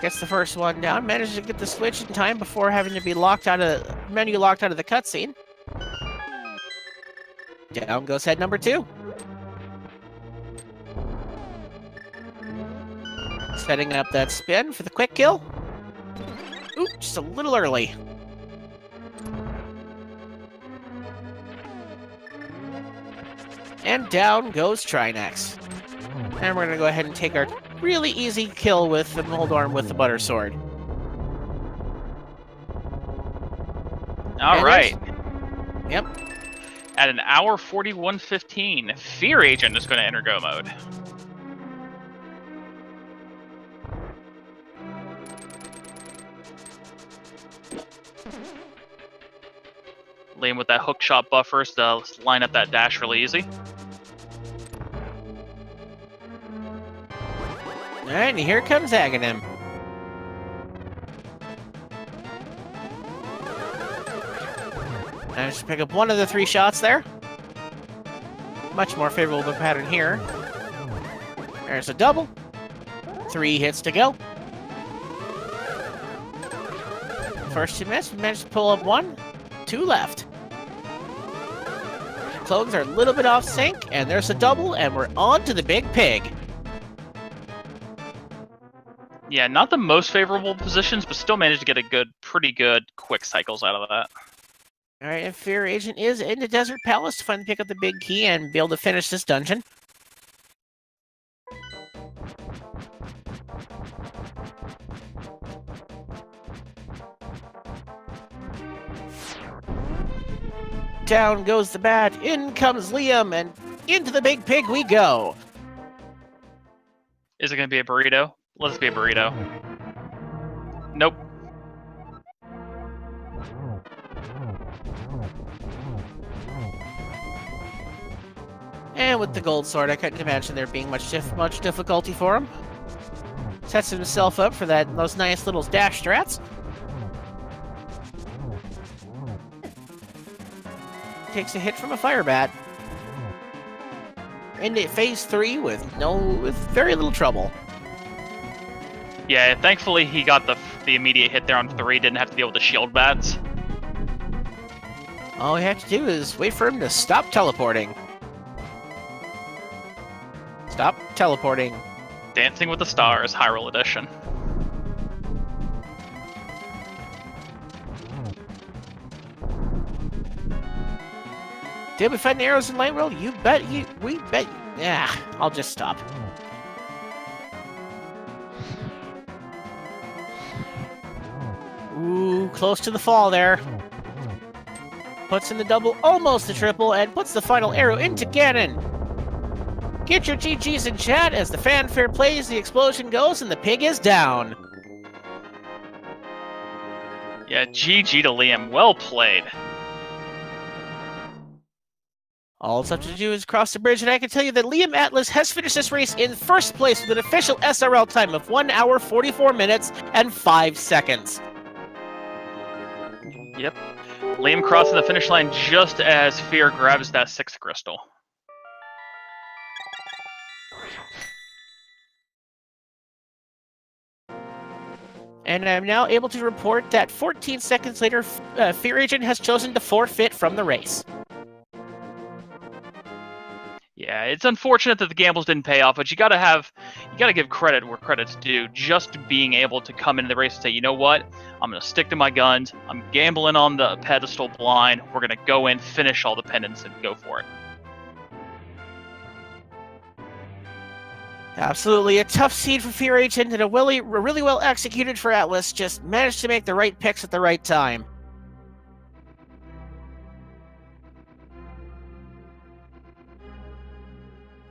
Gets the first one down, manages to get the switch in time before having to be locked out of the cutscene. Down goes head number 2. Setting up that spin for the quick kill. Ooh, just a little early. And down goes Trinex. And we're going to go ahead and take our really easy kill with the Moldorm with the Butter Sword. Alright. Yep. At an hour 41:15, FEARAgent is going to enter go mode. Liam with that hook shot buffers to line up that dash really easy. Alright, and here comes Aghanim. I just pick up one of the 3 shots there. Much more favorable pattern here. There's a double. 3 hits to go. First to miss, we managed to pull up 1. 2 left. Clones are a little bit off sync, and there's a double, and we're on to the big pig. Yeah, not the most favorable positions, but still managed to get a pretty good quick cycles out of that. Alright, and FEARAgent is in the Desert Palace to finally pick up the big key and be able to finish this dungeon. Down goes the bat, in comes Liam, and into the big pig we go. Is it going to be a burrito? Let's be a burrito. Nope. And with the gold sword, I couldn't imagine there being much difficulty for him. Sets himself up for those nice little dash strats. Takes a hit from a fire bat. Into phase 3 with very little trouble. Yeah, thankfully he got the immediate hit there on 3, didn't have to deal with the shield bats. All we have to do is wait for him to stop teleporting. Stop teleporting. Dancing with the Stars, Hyrule Edition. Did we find the arrows in Light World? We bet. Yeah, I'll just stop. Ooh, close to the fall there. Puts in the double, almost the triple, and puts the final arrow into Ganon. Get your GGs in chat as the fanfare plays, the explosion goes, and the pig is down. Yeah, GG to Liam. Well played. All it's up to do is cross the bridge, and I can tell you that Liam Atlas has finished this race in first place with an official SRL time of 1 hour, 44 minutes, and 5 seconds. Yep. Liam crossing the finish line just as Fear grabs that 6th crystal. And I'm now able to report that 14 seconds later, FEARAgent has chosen to forfeit from the race. Yeah, it's unfortunate that the gambles didn't pay off, but you gotta give credit where credit's due. Just being able to come into the race and say, you know what, I'm gonna stick to my guns. I'm gambling on the pedestal blind. We're gonna go in, finish all the pendants, and go for it. Absolutely, a tough seed for FEARAgent and a really well executed for Atlas. Just managed to make the right picks at the right time.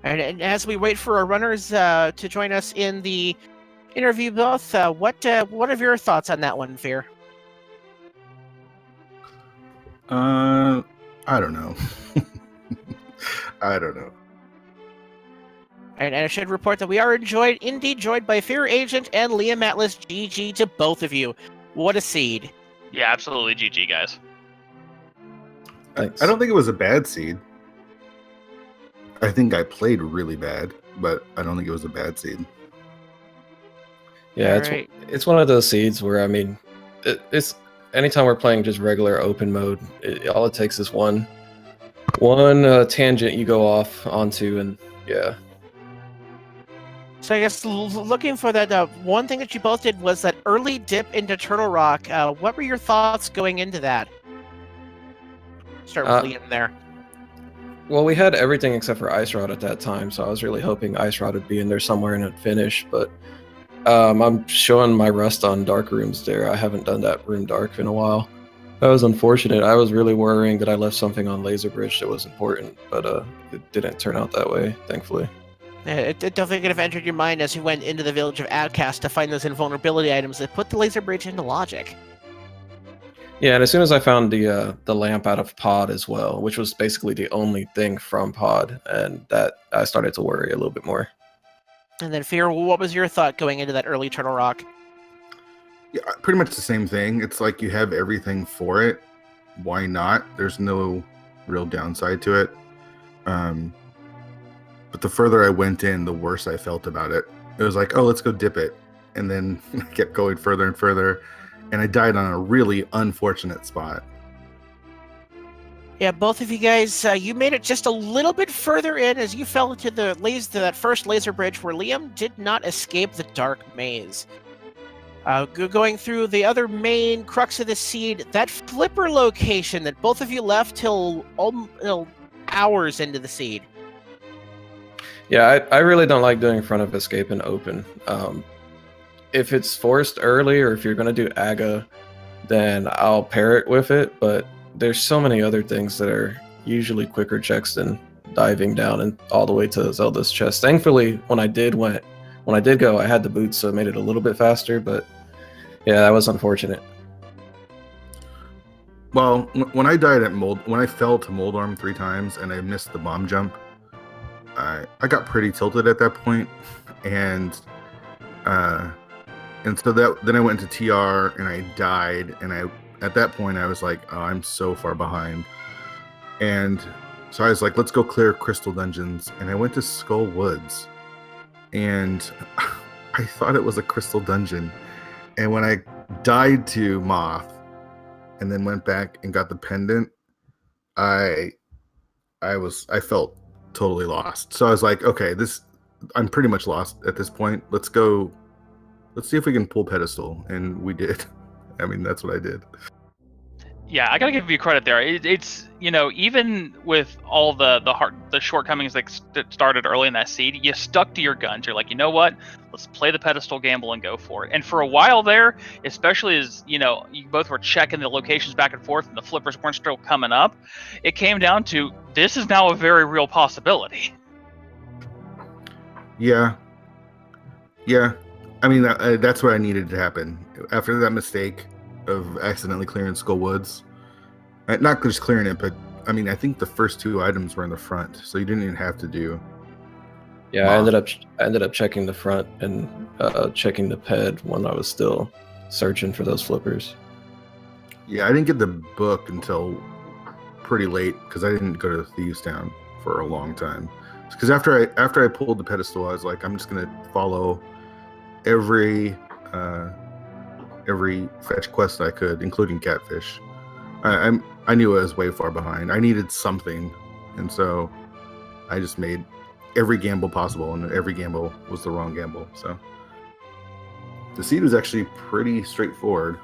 And as we wait for our runners to join us in the interview booth, what are your thoughts on that one, Fear? I don't know. I don't know. And I should report that we are indeed joined by FEARAgent and Liam Atlas. GG to both of you. What a seed. Yeah, absolutely. GG, guys. I don't think it was a bad seed. I think I played really bad, but I don't think it was a bad seed. Yeah, it's one of those seeds where, I mean, it's anytime we're playing just regular open mode, all it takes is one tangent you go off onto, and yeah. So I guess looking for that, one thing that you both did was that early dip into Turtle Rock. What were your thoughts going into that? Start with Liam there. Well, we had everything except for Ice Rod at that time, so I was really hoping Ice Rod would be in there somewhere and it'd finish, but I'm showing my rust on dark rooms there. I haven't done that room dark in a while. That was unfortunate. I was really worrying that I left something on Laser Bridge that was important, but it didn't turn out that way, thankfully. It definitely could have entered your mind as you went into the village of Outcast to find those invulnerability items that put the Laser Bridge into logic. Yeah, and as soon as I found the lamp out of Pod as well, which was basically the only thing from Pod, and that I started to worry a little bit more. And then Fear, what was your thought going into that early Turtle Rock? Yeah, pretty much the same thing. It's like you have everything for it. Why not? There's no real downside to it. But the further I went in, the worse I felt about it. It was like, oh, let's go dip it. And then I kept going further and further. And I died on a really unfortunate spot. Yeah, both of you guys, you made it just a little bit further in as you fell into that first laser bridge where Liam did not escape the dark maze. Going through the other main crux of the seed, that flipper location that both of you left till hours into the seed. Yeah, I really don't like doing front of escape and open. If it's forced early or if you're going to do AGA, then I'll pair it with it, but there's so many other things that are usually quicker checks than diving down and all the way to Zelda's chest. Thankfully, when I did go, I had the boots, so it made it a little bit faster, but yeah, that was unfortunate. Well, when I died when I fell to Moldorm 3 times and I missed the bomb jump, I got pretty tilted at that point, and so then I went into TR and I died, and at that point I was like, oh, I'm so far behind, and so I was like, let's go clear Crystal Dungeons, and I went to Skull Woods, and I thought it was a Crystal Dungeon, and when I died to Moth, and then went back and got the pendant, I felt totally lost. So I was like, okay, I'm pretty much lost at this point. Let's see if we can pull pedestal, and we did. I mean, that's what I did. Yeah, I gotta give you credit there. It's even with all the shortcomings that started early in that seed, you stuck to your guns. You're like, you know what? Let's play the pedestal gamble and go for it. And for a while there, especially as you both were checking the locations back and forth, and the flippers weren't still coming up, it came down to this is now a very real possibility. Yeah. I mean, that's what I needed to happen after that mistake of accidentally clearing Skull Woods. Not just clearing it, but I mean, I think the first 2 items were in the front, so you didn't even have to do. Yeah, I ended up checking the front and checking the ped when I was still searching for those flippers. Yeah, I didn't get the book until pretty late because I didn't go to Thieves Town for a long time. Because after I pulled the pedestal, I was like, I'm just gonna follow every fetch quest I could, including Catfish. I knew I was way far behind. I needed something, and so I just made every gamble possible, and every gamble was the wrong gamble. So the seed was actually pretty straightforward.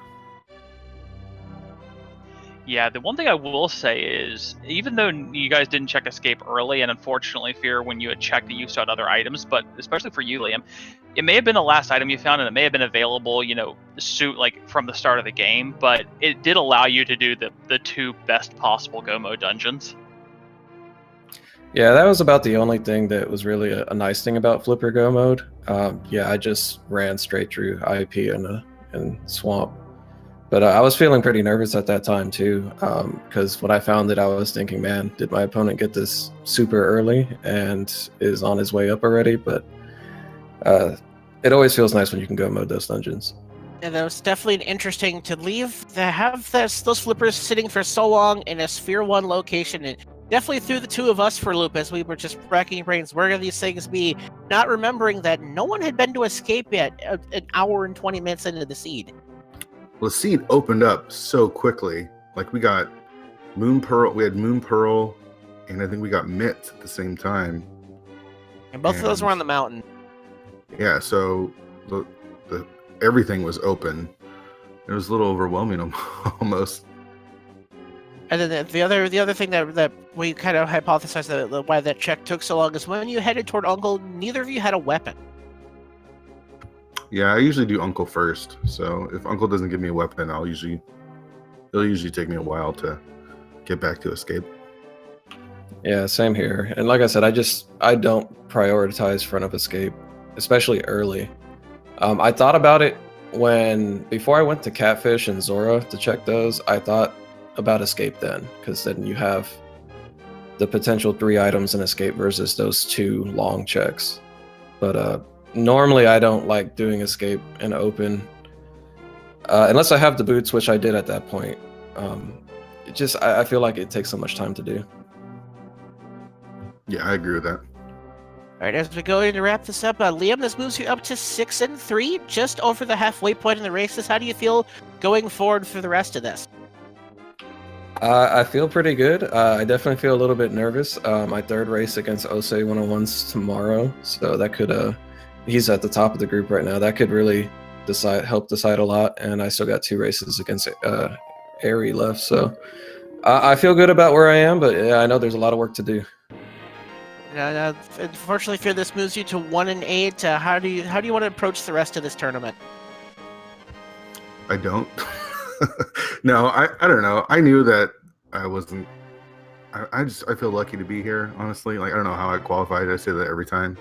Yeah, the one thing I will say is, even though you guys didn't check escape early, and unfortunately, Fear, when you had checked that you saw other items, but especially for you, Liam, it may have been the last item you found, and it may have been available, from the start of the game, but it did allow you to do the 2 best possible go mode dungeons. Yeah, that was about the only thing that was really a nice thing about Flipper Go mode. Yeah, I just ran straight through IP and Swamp. But I was feeling pretty nervous at that time too, because when I found it, I was thinking, man, did my opponent get this super early and is on his way up already? But it always feels nice when you can go mode those dungeons. And that was definitely interesting to have those flippers sitting for so long in a Sphere 1 location. And definitely threw the two of us for a loop as we were just racking brains. Where are these things be? Not remembering that no one had been to escape yet an hour and 20 minutes into the seed. Well, the seed opened up so quickly. Like we got Moon Pearl, we had Moon Pearl, and I think we got Mitt at the same time. And both of those were on the mountain. Yeah, so the everything was open. It was a little overwhelming almost. And then the other thing that we kind of hypothesized that why that check took so long is when you headed toward Uncle, neither of you had a weapon. Yeah, I usually do Uncle first. So if Uncle doesn't give me a weapon, it'll usually take me a while to get back to escape. Yeah, same here. And like I said, I don't prioritize front of escape, especially early. I thought about it before I went to Catfish and Zora to check those. I thought about escape then, because then you have the potential 3 items in escape versus those 2 long checks. But normally I don't like doing escape and open unless I have the boots, which I did at that point. I feel like it takes so much time to do. Yeah, I agree with that. All right, as we go in to wrap this up, Liam, this moves you up to 6-3, just over the halfway point in the races. How do you feel going forward for the rest of this? I feel pretty good. I definitely feel a little bit nervous. My 3rd race against Ose 101's tomorrow, so that could he's at the top of the group right now. That could really help decide a lot, and I still got 2 races against Airy left, so I feel good about where I am, but yeah, I know there's a lot of work to do. Unfortunately, Fear, this moves you to 1-8. How do you want to approach the rest of this tournament? I don't. No, I don't know. I knew that I wasn't. I feel lucky to be here. Honestly, like I don't know how I qualified. I say that every time,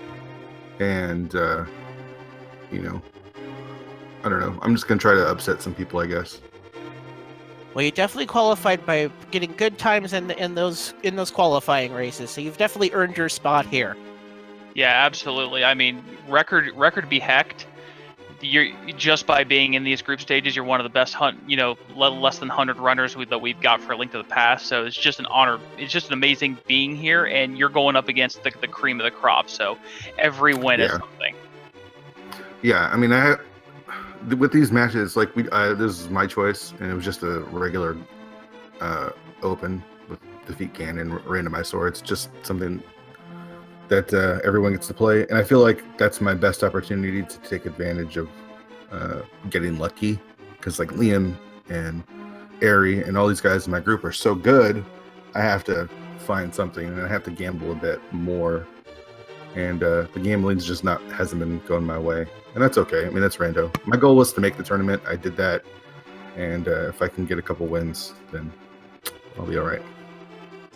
and I don't know. I'm just gonna try to upset some people, I guess. Well, you definitely qualified by getting good times in those qualifying races, so you've definitely earned your spot here. Yeah, absolutely. I mean, record be hecked. You're just by being in these group stages, you're one of the best less than 100 runners that we've got for A Link to the Past. So it's just an honor. It's just an amazing being here, and you're going up against the cream of the crop. So every win is something. Yeah, I mean, with these matches, like this is my choice, and it was just a regular open with defeat cannon, randomized swords, just something that everyone gets to play, and I feel like that's my best opportunity to take advantage of getting lucky, because like Liam and Airy and all these guys in my group are so good. I have to find something, and I have to gamble a bit more, and the gambling's just hasn't been going my way, and that's okay. I mean, that's rando. My goal was to make the tournament. I did that, and if I can get a couple wins, then I'll be all right.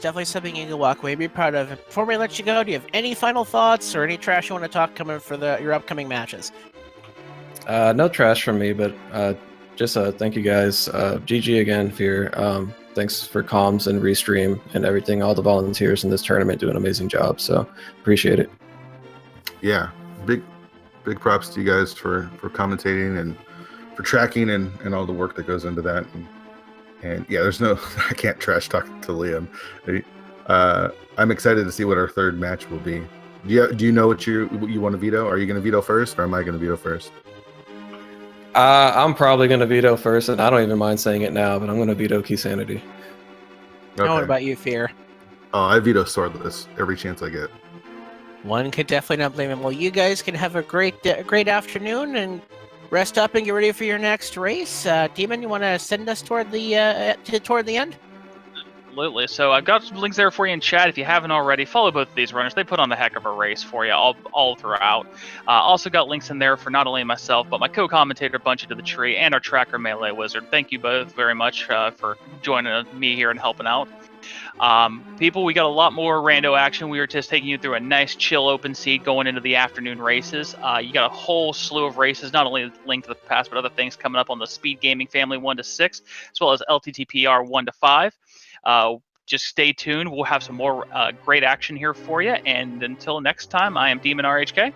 Definitely something you can walk away, be proud of. Before we let you go, do you have any final thoughts or any trash you want to talk coming for your upcoming matches? No trash from me, but just thank you guys. GG again, Fear. Thanks for comms and restream and everything. All the volunteers in this tournament do an amazing job, so appreciate it. Yeah, big props to you guys for commentating and for tracking and all the work that goes into that. And yeah, I can't trash talk to Liam. I'm excited to see what our 3rd match will be. Do you know what you want to veto? Are you going to veto first, or am I going to veto first? I'm probably going to veto first, and I don't even mind saying it now, but I'm going to veto Key Sanity. Okay. What about you, Fear? Oh, I veto Swordless every chance I get. One could definitely not blame him. Well, you guys can have a great afternoon and rest up and get ready for your next race. Demon, you want to send us toward the end? Absolutely. So I've got some links there for you in chat. If you haven't already, follow both of these runners. They put on the heck of a race for you all throughout. Also got links in there for not only myself, but my co-commentator, Bunchy to the Tree, and our tracker, Melee Wizard. Thank you both very much for joining me here and helping out. People, we got a lot more rando action. We were just taking you through a nice chill open seed going into the afternoon races. You got a whole slew of races, not only linked to the past, but other things coming up on the Speed Gaming family 1 to 6, as well as LTTPR 1 to 5. Just stay tuned. We'll have some more great action here for you. And until next time, I am Demon RHK.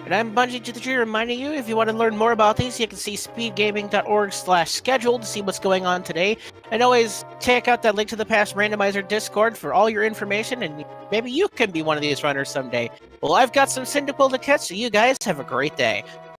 And I'm Bungie to the Tree, reminding you, if you want to learn more about these, you can see speedgaming.org/schedule to see what's going on today. And always check out that link to the past Randomizer Discord for all your information, and maybe you can be one of these runners someday. Well, I've got some Cyndaquil to catch, so you guys have a great day.